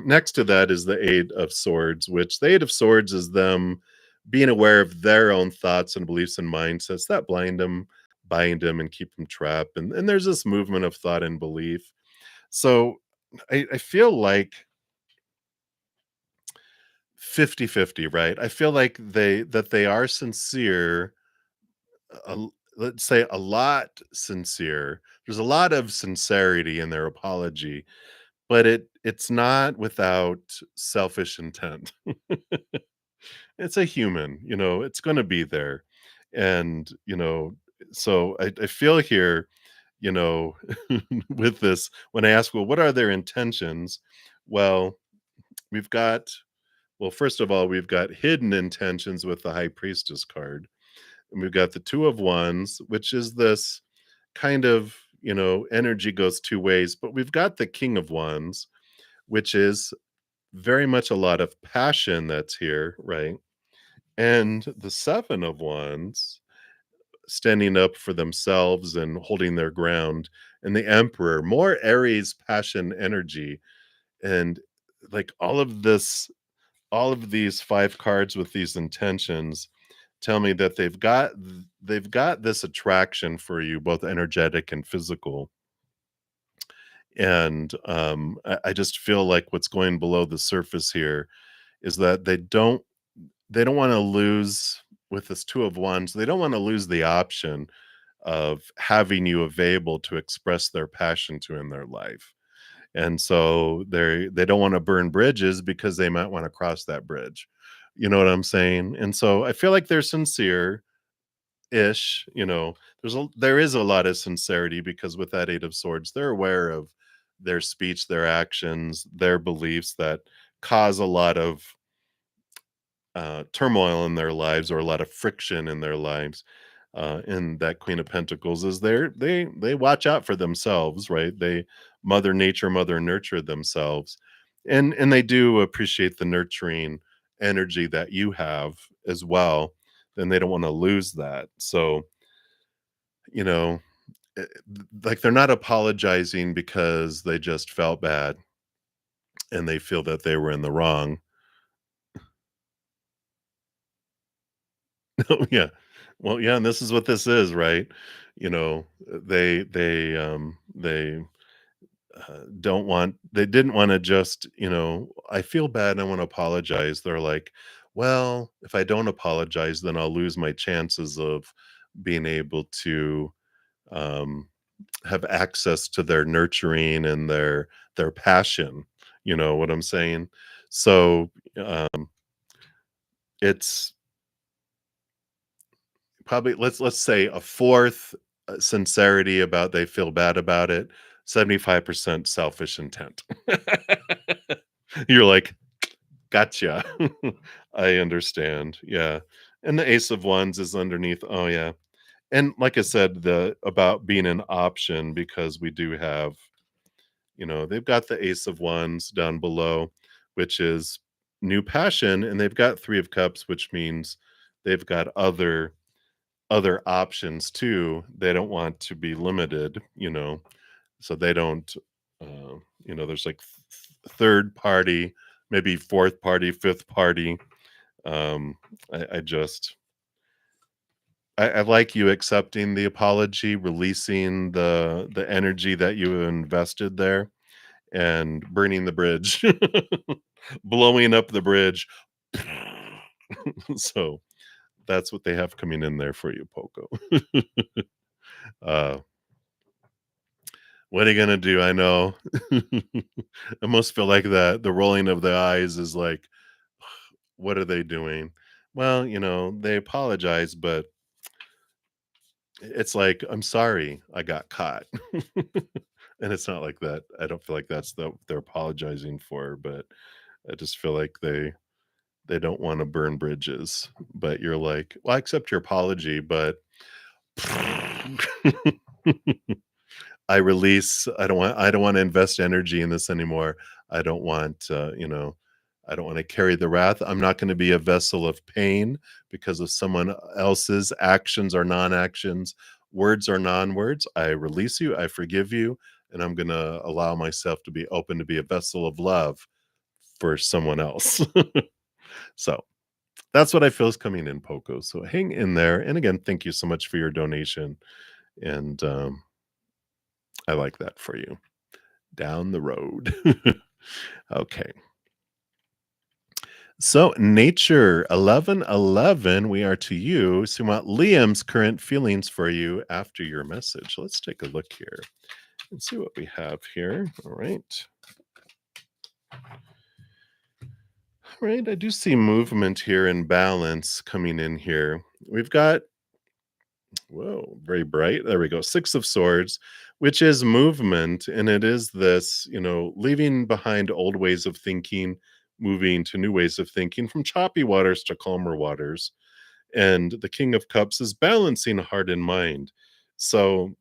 next to that is the Eight of Swords, which the Eight of Swords is them being aware of their own thoughts and beliefs and mindsets that blind them, bind them, and keep them trapped. And there's this movement of thought and belief. So I feel like 50-50, right? I feel like they are sincere, let's say a lot sincere. There's a lot of sincerity in their apology, but it's not without selfish intent. It's a human, it's going to be there. And so I feel here, you know with this, when I ask, well, what are their intentions? Well, we've got well, first of all, we've got hidden intentions with the High Priestess card, and we've got the Two of Wands, which is this kind of, energy goes two ways. But we've got the King of Wands, which is very much a lot of passion that's here, right? And the Seven of Wands, standing up for themselves and holding their ground. And the Emperor, more Aries passion energy. And like all of these five cards with these intentions tell me that they've got this attraction for you, both energetic and physical. And I just feel like what's going below the surface here is that they don't want to lose, with this Two of Wands, they don't want to lose the option of having you available to express their passion to in their life. And so they don't want to burn bridges because they might want to cross that bridge. You know what I'm saying? And so I feel like they're sincere ish. There is a lot of sincerity, because with that Eight of Swords, they're aware of their speech, their actions, their beliefs that cause a lot of turmoil in their lives, or a lot of friction in their lives. And that Queen of Pentacles is there. They watch out for themselves, right? They Mother Nature, Mother Nurture themselves, and they do appreciate the nurturing energy that you have as well. And they don't want to lose that. So you know, like, they're not apologizing because they just felt bad and they feel that they were in the wrong. Yeah. Well, yeah, and this is what this is, right? They don't want they didn't wanna just, "I feel bad, I wanna apologize." They're like, well, if I don't apologize, then I'll lose my chances of being able to um, have access to their nurturing and their passion. You know what I'm saying? So it's probably let's say a fourth sincerity about they feel bad about it, 75% selfish intent. You're like, gotcha. I understand. Yeah. And the ace of wands is underneath. Oh yeah. And like I said, the about being an option because we do have, they've got the ace of wands down below, which is new passion, and they've got three of cups, which means they've got other options too. They don't want to be limited, so they don't, there's like third party, maybe fourth party, fifth party. Um, I just, I like you accepting the apology, releasing the energy that you invested there, and burning the bridge, blowing up the bridge. So that's what they have coming in there for you, Poco. uh, what are you gonna do? I know. I almost feel like that the rolling of the eyes is like, what are they doing? Well, they apologize, but it's like, I'm sorry, I got caught. And it's not like that. I don't feel like that's they're apologizing for, but I just feel like they don't want to burn bridges. But you're like, well, I accept your apology, but I don't want to invest energy in this anymore. I don't want I don't want to carry the wrath. I'm not going to be a vessel of pain because of someone else's actions or non-actions, words or non-words. I release you, I forgive you, and I'm going to allow myself to be open to be a vessel of love for someone else. So, that's what I feel is coming in, Poco. So hang in there. And again, thank you so much for your donation. And I like that for you. Down the road. Okay. So, nature 1111, we are to you. So, we want Liam's current feelings for you after your message. Let's take a look here and see what we have here. All right. All right. I do see movement here and balance coming in here. We've got, whoa, very bright. There we go. Six of Swords, which is movement. And it is this, leaving behind old ways of thinking, moving to new ways of thinking from choppy waters to calmer waters. And the King of Cups is balancing heart and mind. So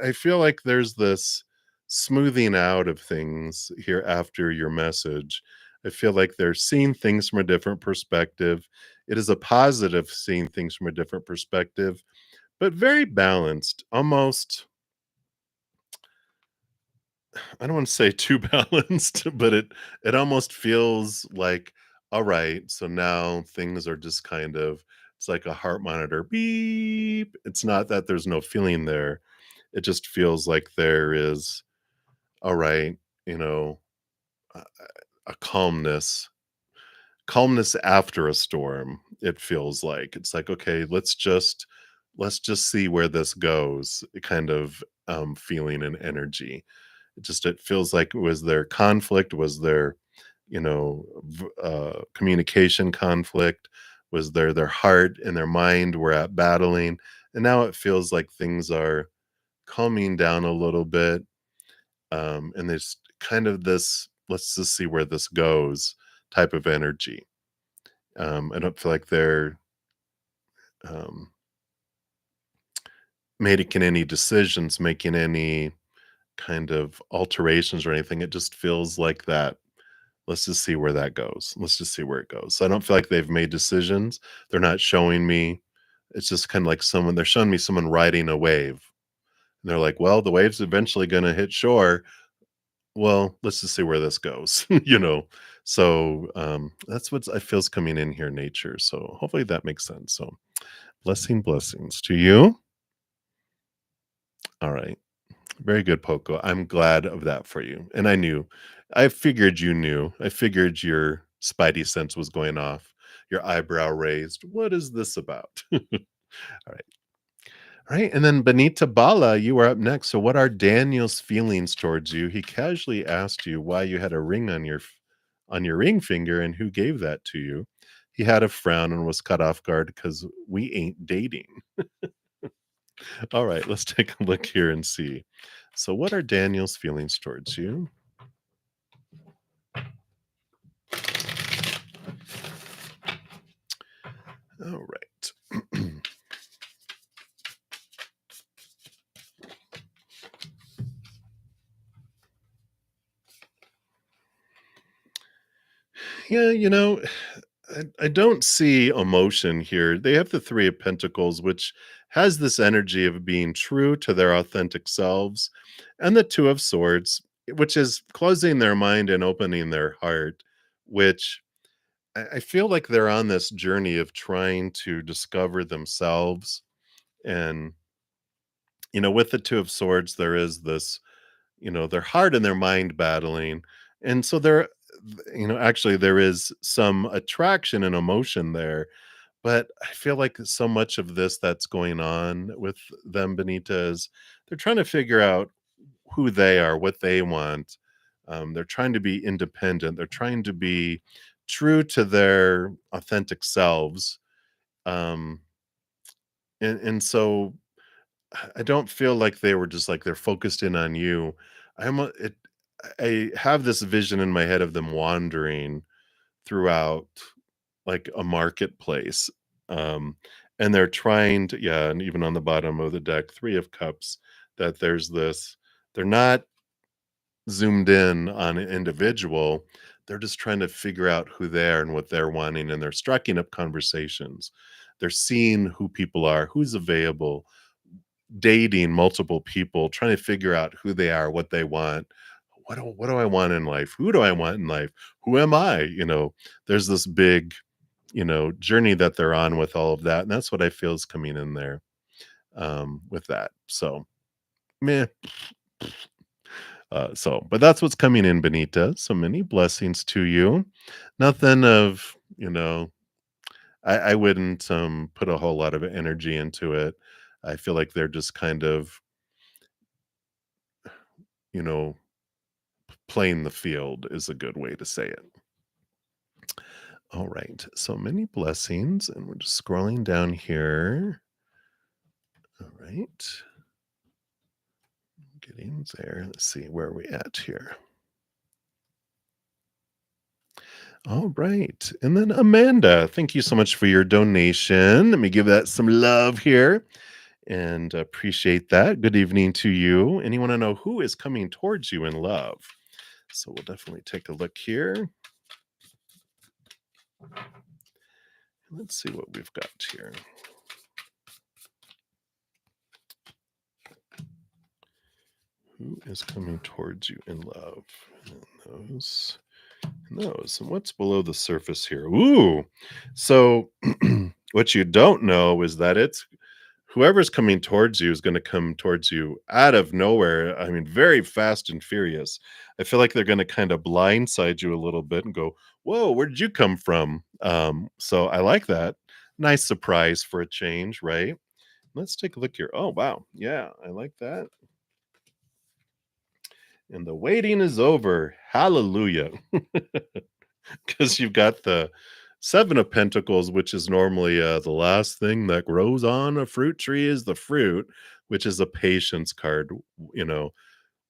I feel like there's this smoothing out of things here after your message. I feel like they're seeing things from a different perspective. It is a positive seeing things from a different perspective, but very balanced, almost, I don't want to say too balanced, but it almost feels like, all right, so now things are just kind of, it's like a heart monitor beep. It's not that there's no feeling there. It just feels like there is, all right, you know, a, a calmness after a storm. It feels like it's like, okay, let's just see where this goes, kind of feeling and energy. It feels like, was there conflict? Was there, communication conflict? Was there their heart and their mind were at battling? And now it feels like things are calming down a little bit. And there's kind of this, let's just see where this goes type of energy. I don't feel like they're um, making any decisions, making any kind of alterations or anything. It just feels like that. Let's just see where that goes. Let's just see where it goes. So I don't feel like they've made decisions. They're not showing me. It's just kind of like they're showing me someone riding a wave. And they're like, well, the wave's eventually going to hit shore. Well, let's just see where this goes, So that's what I feel's coming in here, nature. So hopefully that makes sense. So blessings to you. All right. Very good, Poco. I'm glad of that for you. And I figured you knew. I figured your spidey sense was going off. your eyebrow raised. What is this about? All right. All right. And then Benita Bala, you are up next. So, what are Daniel's feelings towards you? He casually asked you why you had a ring on on your ring finger and who gave that to you. He had a frown and was caught off guard because we ain't dating. All right, let's take a look here and see. So, what are Daniel's feelings towards you? All right. Yeah, I don't see emotion here. They have the Three of Pentacles, which has this energy of being true to their authentic selves, and the Two of Swords, which is closing their mind and opening their heart, which I feel like they're on this journey of trying to discover themselves. And, with the Two of Swords, there is this, their heart and their mind battling. And so actually, there is some attraction and emotion there. But I feel like so much of this that's going on with them, Benita, is they're trying to figure out who they are, what they want. They're trying to be independent. They're trying to be true to their authentic selves. Um, and so I don't feel like they were just like they're focused in on you. I'm a, it. I have this vision in my head of them wandering throughout like a marketplace. Um, and they're trying to, yeah, and even on the bottom of the deck, Three of Cups, that there's this, they're not zoomed in on an individual. They're just trying to figure out who they are and what they're wanting. And they're striking up conversations. They're seeing who people are, who's available, dating multiple people, trying to figure out who they are, what they want. What do I want in life? Who do I want in life? Who am I? There's this big, journey that they're on with all of that. And that's what I feel is coming in there with that. So, meh. But that's what's coming in, Benita. So many blessings to you. Nothing of, I wouldn't put a whole lot of energy into it. I feel like they're just kind of, you know, playing the field is a good way to say it. All right. So many blessings. And we're just scrolling down here. All right. Getting there. Let's see where are we at here. All right. And then Amanda, thank you so much for your donation. Let me give that some love here and appreciate that. Good evening to you. And you want to know who is coming towards you in love? So we'll definitely take a look here. Let's see what we've got here. Who is coming towards you in love? And those. And what's below the surface here? Ooh. So what you don't know is that it's whoever's coming towards you is going to come towards you out of nowhere. I mean, very fast and furious. I feel like they're going to kind of blindside you a little bit and go, "Whoa, where did you come from?" So I like that. Nice surprise for a change, right? Let's take a look here. Oh, wow. Yeah, I like that. And the waiting is over. Hallelujah. Because you've got the Seven of Pentacles, which is normally the last thing that grows on a fruit tree is the fruit, which is a patience card, you know,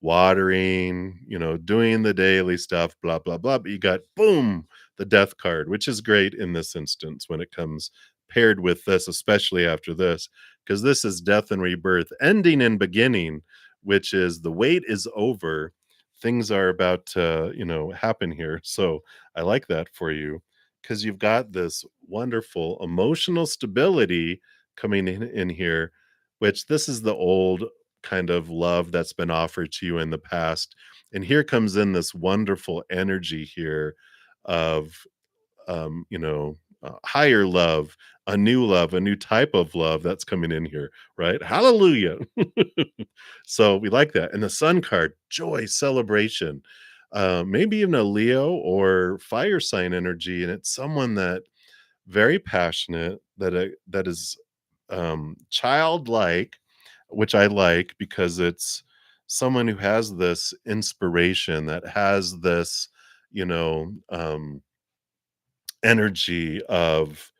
watering, doing the daily stuff, blah, blah, blah. But you got, boom, the death card, which is great in this instance when it comes paired with this, especially after this, because this is death and rebirth, ending and beginning, which is the wait is over. Things are about to, happen here. So I like that for you because you've got this wonderful emotional stability coming in here, which this is the old kind of love that's been offered to you in the past. And here comes in this wonderful energy here of, higher love, a new type of love that's coming in here, right? Hallelujah. So we like that. And the sun card, joy, celebration, maybe even a Leo or fire sign energy. And it's someone that very passionate, that is childlike, which I like because it's someone who has this inspiration, that has this, energy of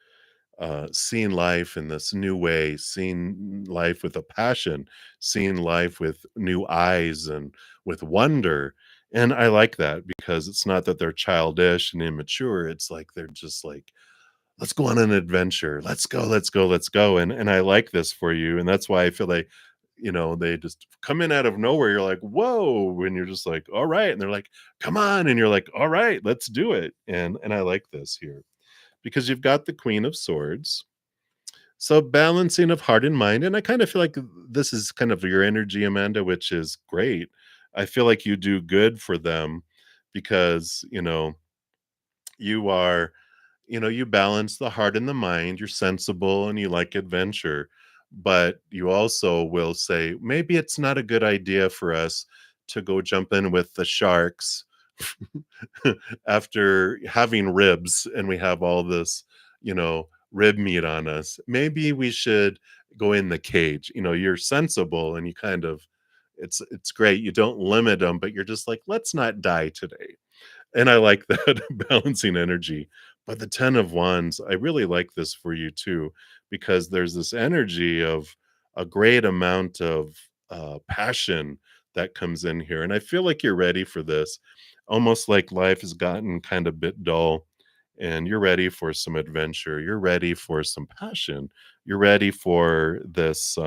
seeing life in this new way, seeing life with a passion, seeing life with new eyes and with wonder. And I like that because it's not that they're childish and immature. It's like they're just like, let's go on an adventure. Let's go, let's go, let's go. And I like this for you. And that's why I feel like, they just come in out of nowhere. You're like, whoa. And you're just like, all right. And they're like, come on. And you're like, all right, let's do it. And I like this here because you've got the Queen of Swords. So balancing of heart and mind. And I kind of feel like this is kind of your energy, Amanda, which is great. I feel like you do good for them because, you are, you balance the heart and the mind. You're sensible and you like adventure, but you also will say, maybe it's not a good idea for us to go jump in with the sharks after having ribs and we have all this, rib meat on us. Maybe we should go in the cage. You're sensible and you kind of, it's great. You don't limit them, but you're just like, let's not die today. And I like that balancing energy. But the 10 of Wands, I really like this for you too, because there's this energy of a great amount of passion that comes in here. And I feel like you're ready for this, almost like life has gotten kind of bit dull and you're ready for some adventure. You're ready for some passion. You're ready for this.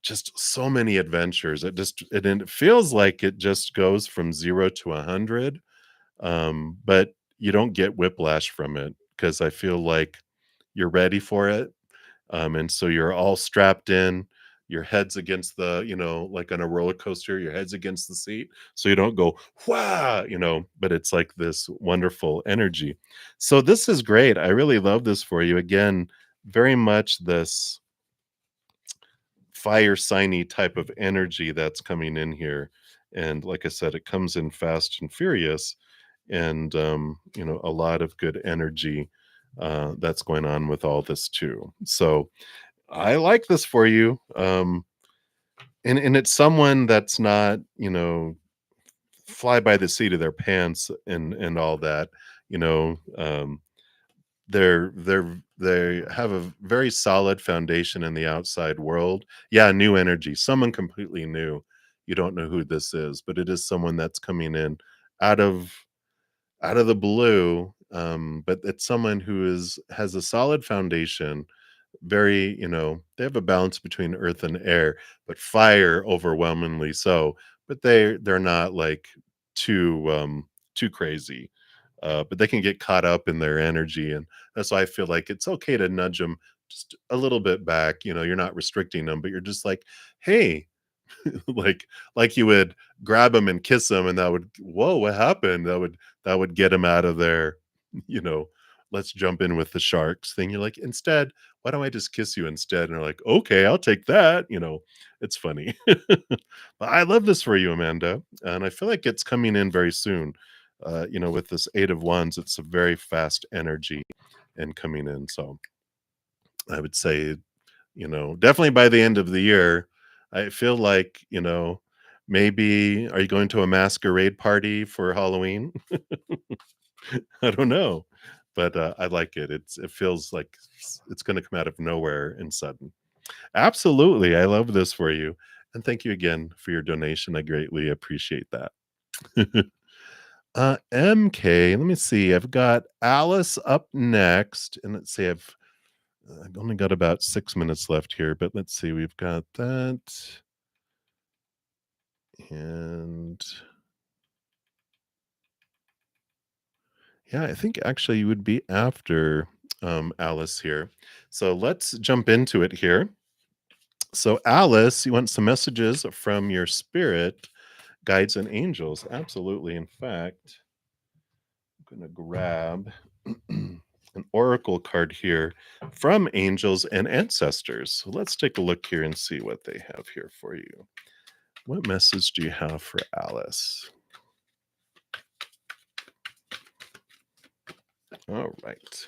Just so many adventures. And it feels like it just goes from 0 to 100, but you don't get whiplash from it because I feel like you're ready for it, and so you're all strapped in, your head's against the, like on a roller coaster, your head's against the seat, so you don't go, "Wah!" But it's like this wonderful energy. So this is great. I really love this for you. Again, very much this fire signy type of energy that's coming in here, and like I said, it comes in fast and furious, and a lot of good energy that's going on with all this too. So I like this for you, and it's someone that's not, fly by the seat of their pants and all that. you know um they have a very solid foundation in the outside world. Yeah, new energy, someone completely new. You don't know who this is, but it is someone that's coming in out of the blue, but it's someone who has a solid foundation, very, they have a balance between earth and air, but fire overwhelmingly so, but they're not like too crazy. But they can get caught up in their energy, and that's why I feel like it's okay to nudge them just a little bit back. You're not restricting them, but you're just like, hey, like you would grab him and kiss him, and that would, whoa, what happened? That would get him out of there, you know, let's jump in with the sharks thing. You're like, instead, why don't I just kiss you instead? And they're like, okay, I'll take that. It's funny. But I love this for you, Amanda. And I feel like it's coming in very soon. With this Eight of Wands, it's a very fast energy and coming in. So I would say, definitely by the end of the year, I feel like, maybe are you going to a masquerade party for Halloween? I don't know, but I like it. It feels like it's going to come out of nowhere and sudden. Absolutely, I love this for you, and thank you again for your donation. I greatly appreciate that. MK, let me see. I've got Alice up next, and let's see. I've only got about 6 minutes left here, but let's see. We've got that, and yeah, I think actually you would be after Alice here. So let's jump into it here. So, Alice, you want some messages from your spirit, guides, and angels? Absolutely. In fact, I'm going to grab an oracle card here from angels and ancestors. So let's take a look here and see what they have here for you. What message do you have for Alice? All right.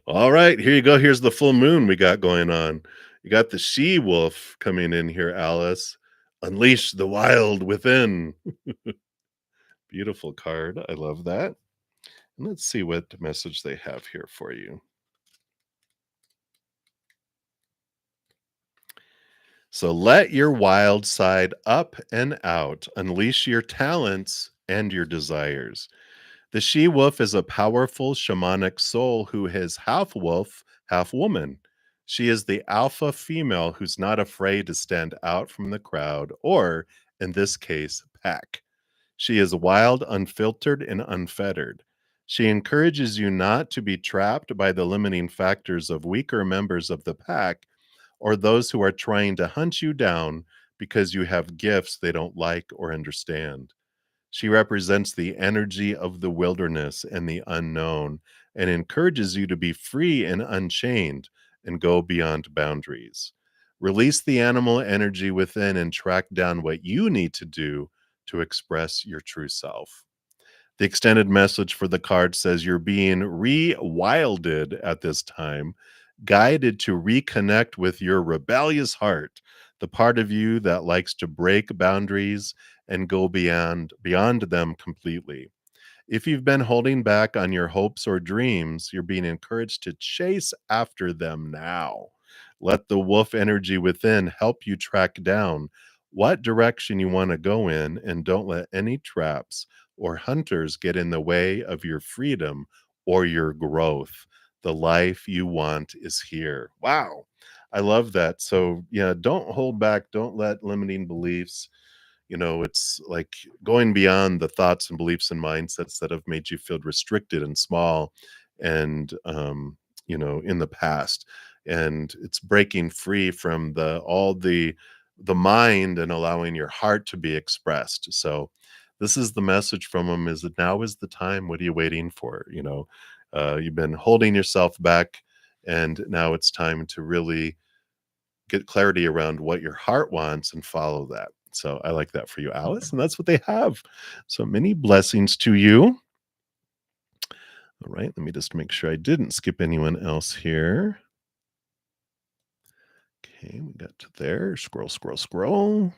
All right, here you go. Here's the full moon we got going on. You got the she wolf coming in here, Alice. Unleash the wild within. Beautiful card. I love that. And let's see what message they have here for you. So let your wild side up and out. Unleash your talents and your desires. The she wolf is a powerful shamanic soul who is half wolf, half woman. She is the alpha female who's not afraid to stand out from the crowd, or in this case, pack. She is wild, unfiltered, and unfettered. She encourages you not to be trapped by the limiting factors of weaker members of the pack or those who are trying to hunt you down because you have gifts they don't like or understand. She represents the energy of the wilderness and the unknown and encourages you to be free and unchained and go beyond boundaries. Release the animal energy within and track down what you need to do to express your true self. The extended message for the card says you're being rewilded at this time, guided to reconnect with your rebellious heart, the part of you that likes to break boundaries and go beyond them completely. If you've been holding back on your hopes or dreams, you're being encouraged to chase after them now. Let the wolf energy within help you track down what direction you want to go in, and don't let any traps or hunters get in the way of your freedom or your growth. The life you want is here. Wow. I love that. So, yeah, don't hold back. Don't let limiting beliefs, it's like going beyond the thoughts and beliefs and mindsets that have made you feel restricted and small and in the past. And it's breaking free from the mind and allowing your heart to be expressed. So this is the message from them: is that now is the time. What are you waiting for? You've been holding yourself back, and now it's time to really get clarity around what your heart wants and follow that. So I like that for you, Alice, and that's what they have. So many blessings to you. All right, let me just make sure I didn't skip anyone else here. Okay, we got to there. Scroll, scroll, scroll.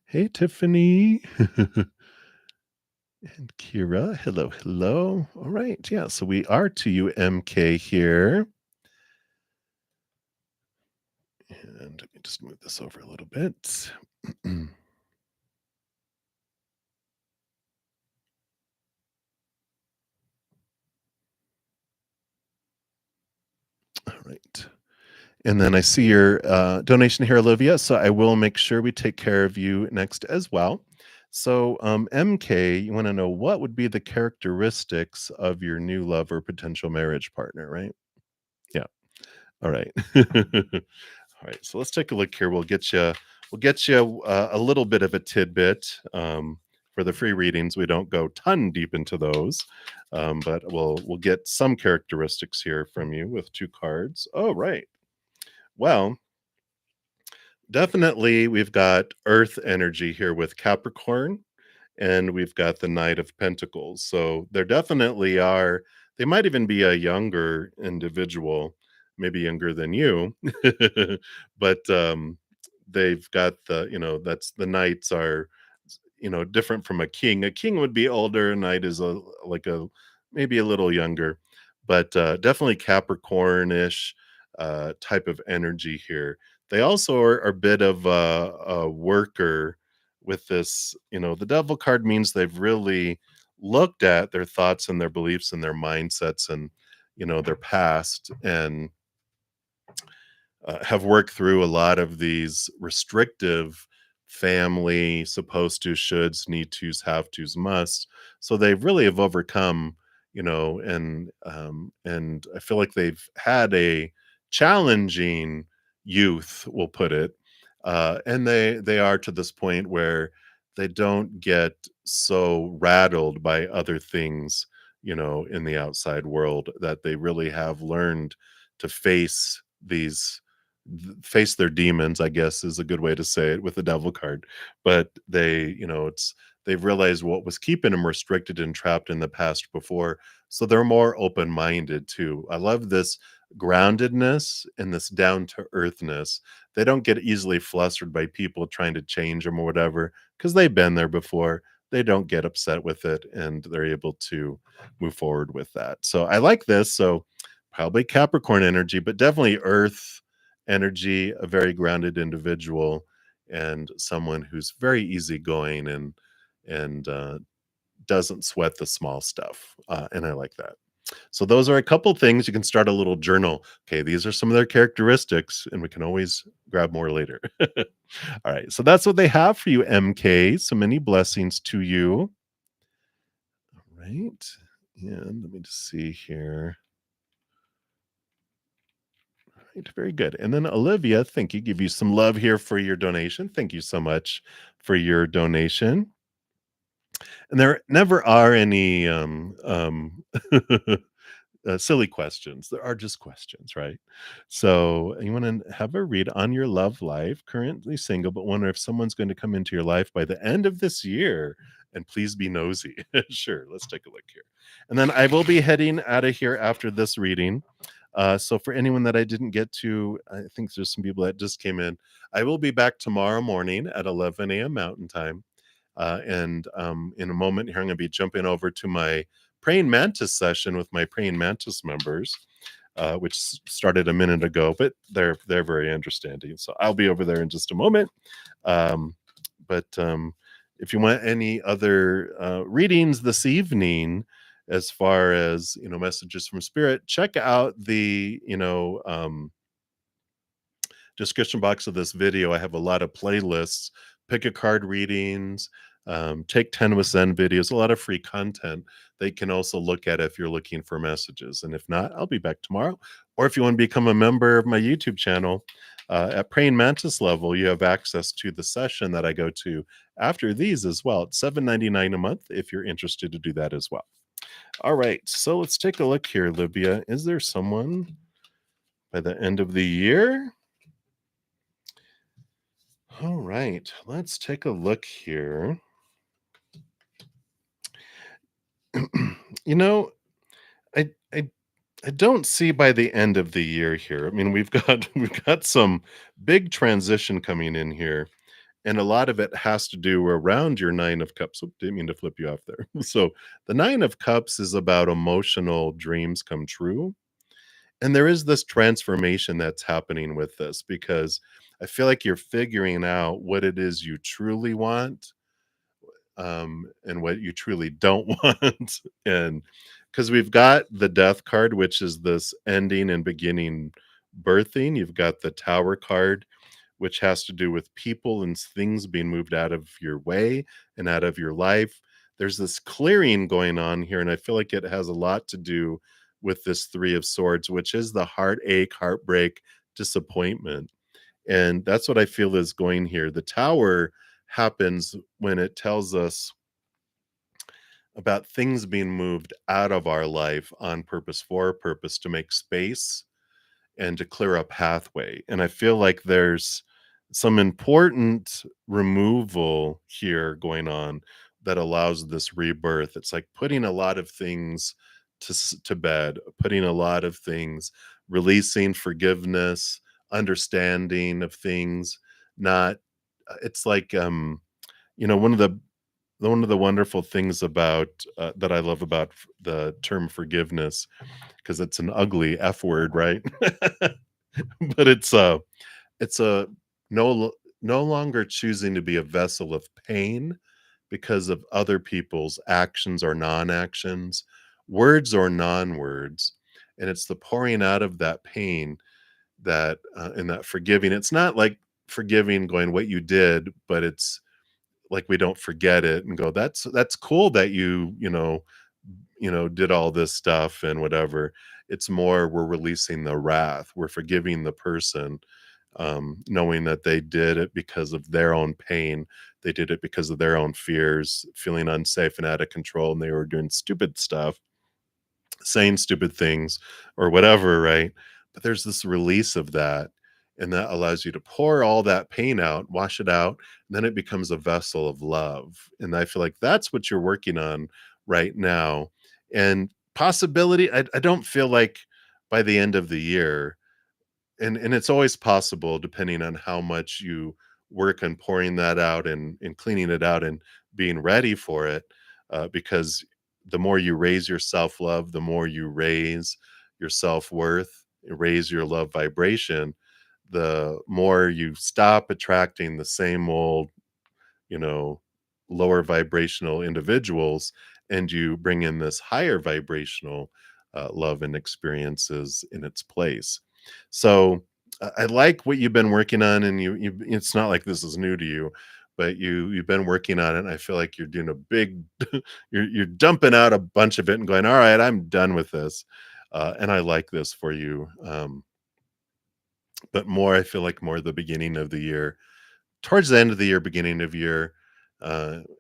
Hey, Tiffany. And Kira. Hello, hello. All right, yeah, so we are to you, MK, here. And let me just move this over a little bit. All right. And then I see your donation here, Olivia. So I will make sure we take care of you next as well. So, MK, you want to know what would be the characteristics of your new love or potential marriage partner, right? Yeah. All right. All right. So let's take a look here. We'll get you a little bit of a tidbit for the free readings. We don't go ton deep into those, but we'll get some characteristics here from you with two cards. Oh, right. Well, definitely we've got earth energy here with Capricorn, and we've got the Knight of Pentacles. So there definitely are, they might even be a younger individual, maybe younger than you, but they've got that's the knights are, different from a king. A king would be older, a knight is maybe a little younger, but definitely Capricornish type of energy here. They also are a bit of a worker with this. The devil card means they've really looked at their thoughts and their beliefs and their mindsets and their past, and have worked through a lot of these restrictive family supposed to, shoulds, need tos, have tos, musts. So they really have overcome, and I feel like they've had a challenging youth, we'll put it, and they are to this point where they don't get so rattled by other things, in the outside world, that they really have learned to face their demons, I guess is a good way to say it with the devil card. But they, it's they've realized what was keeping them restricted and trapped in the past before. So they're more open-minded too. I love this groundedness and this down to earthness. They don't get easily flustered by people trying to change them or whatever because they've been there before. They don't get upset with it and they're able to move forward with that. So I like this. So probably Capricorn energy, but definitely earth energy, a very grounded individual and someone who's very easygoing and doesn't sweat the small stuff. And I like that. So those are a couple things. You can start a little journal. Okay, these are some of their characteristics, and we can always grab more later. All right, so that's what they have for you, MK. So many blessings to you. All right, and let me just see here. All right, very good. And then Olivia, thank you. Give you some love here for your donation. Thank you so much for your donation. And there never are any silly questions. There are just questions, right? So you want to have a read on your love life, currently single, but wonder if someone's going to come into your life by the end of this year. And please be nosy. Sure, let's take a look here. And then I will be heading out of here after this reading. So for anyone that I didn't get to, I think there's some people that just came in. I will be back tomorrow morning at 11 a.m. Mountain Time. And in a moment here, I'm going to be jumping over to my praying mantis session with my praying mantis members, which started a minute ago, but they're very interesting. So I'll be over there in just a moment. But if you want any other readings this evening, as far as messages from spirit, check out the description box of this video. I have a lot of playlists, pick a card readings, take 10 with Zen videos, a lot of free content they can also look at if you're looking for messages. And if not, I'll be back tomorrow. Or if you want to become a member of my YouTube channel, at Praying Mantis level, you have access to the session that I go to after these as well. It's $7.99 a month if you're interested to do that as well. All right, so let's take a look here, Libya. Is there someone by the end of the year? All right, let's take a look here. you know, I, I I don't see by the end of the year here. I mean, we've got we've got some big transition coming in here, and a lot of it has to do around your 9 of cups. Oop, didn't mean to flip you off there. So the 9 of cups is about emotional dreams come true. And there is this transformation that's happening with this because I feel like you're figuring out what it is you truly want, and what you truly don't want. And because we've got the death card, which is this ending and beginning birthing, you've got the tower card, which has to do with people and things being moved out of your way and out of your life. There's this clearing going on here, and I feel like it has a lot to do with this 3 of swords, which is the heartache, heartbreak, disappointment. And that's what I feel is going here. The tower happens when it tells us about things being moved out of our life on purpose, for a purpose, to make space and to clear a pathway. And I feel like there's some important removal here going on that allows this rebirth. It's like putting a lot of things to bed, putting a lot of things, releasing forgiveness, understanding of things. Not, it's like one of the wonderful things about that I love about the term forgiveness, because it's an ugly F word, right? But it's a no longer choosing to be a vessel of pain because of other people's actions or non-actions, words or non-words, and it's the pouring out of that pain that and that forgiving. It's not like forgiving going what you did, but it's like we don't forget it and go, that's cool that you did all this stuff and whatever. It's more we're releasing the wrath, we're forgiving the person, knowing that they did it because of their own pain, they did it because of their own fears, feeling unsafe and out of control, and they were doing stupid stuff, saying stupid things or whatever, right? But there's this release of that. and that allows you to pour all that pain out, wash it out, and then it becomes a vessel of love. And I feel like that's what you're working on right now. And possibility, I don't feel like by the end of the year, and it's always possible depending on how much you work on pouring that out and cleaning it out and being ready for it, because the more you raise your self-love, the more you raise your self-worth, raise your love vibration, the more you stop attracting the same old, you know, lower vibrational individuals, and you bring in this higher vibrational love and experiences in its place. So I like what you've been working on, and it's not like this is new to you, but you've been working on it. And I feel like you're doing a big, you're dumping out a bunch of it and going, all right, I'm done with this. And I like this for you. But more, I feel like more the beginning of the year, towards the end of the year, beginning of year,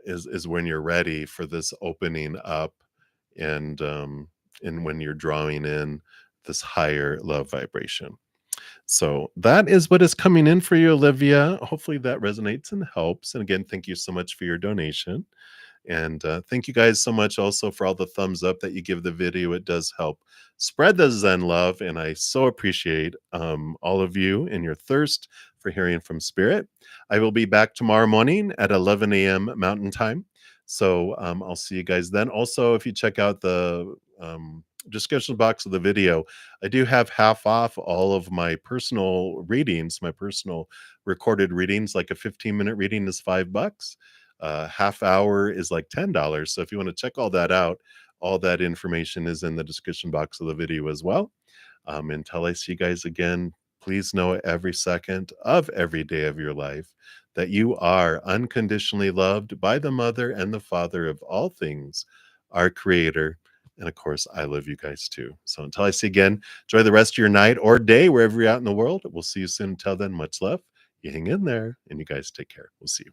is when you're ready for this opening up, and when you're drawing in this higher love vibration. So that is what is coming in for you, Olivia. Hopefully that resonates and helps. And again, thank you so much for your donation. And thank you guys so much also for all the thumbs up that you give the video. It does help spread the Zen love. And I so appreciate all of you and your thirst for hearing from Spirit. I will be back tomorrow morning at 11 a.m. Mountain Time. So I'll see you guys then. Also, if you check out the description box of the video, I do have half off all of my personal readings, my personal recorded readings. Like a 15-minute reading is $5. Half hour is like $10. So if you want to check all that out, all that information is in the description box of the video as well. Until I see you guys again, please know every second of every day of your life that you are unconditionally loved by the Mother and the Father of all things, our Creator. And of course, I love you guys too. So until I see you again, enjoy the rest of your night or day, wherever you're out in the world. We'll see you soon. Until then, much love. You hang in there, and you guys take care. We'll see you.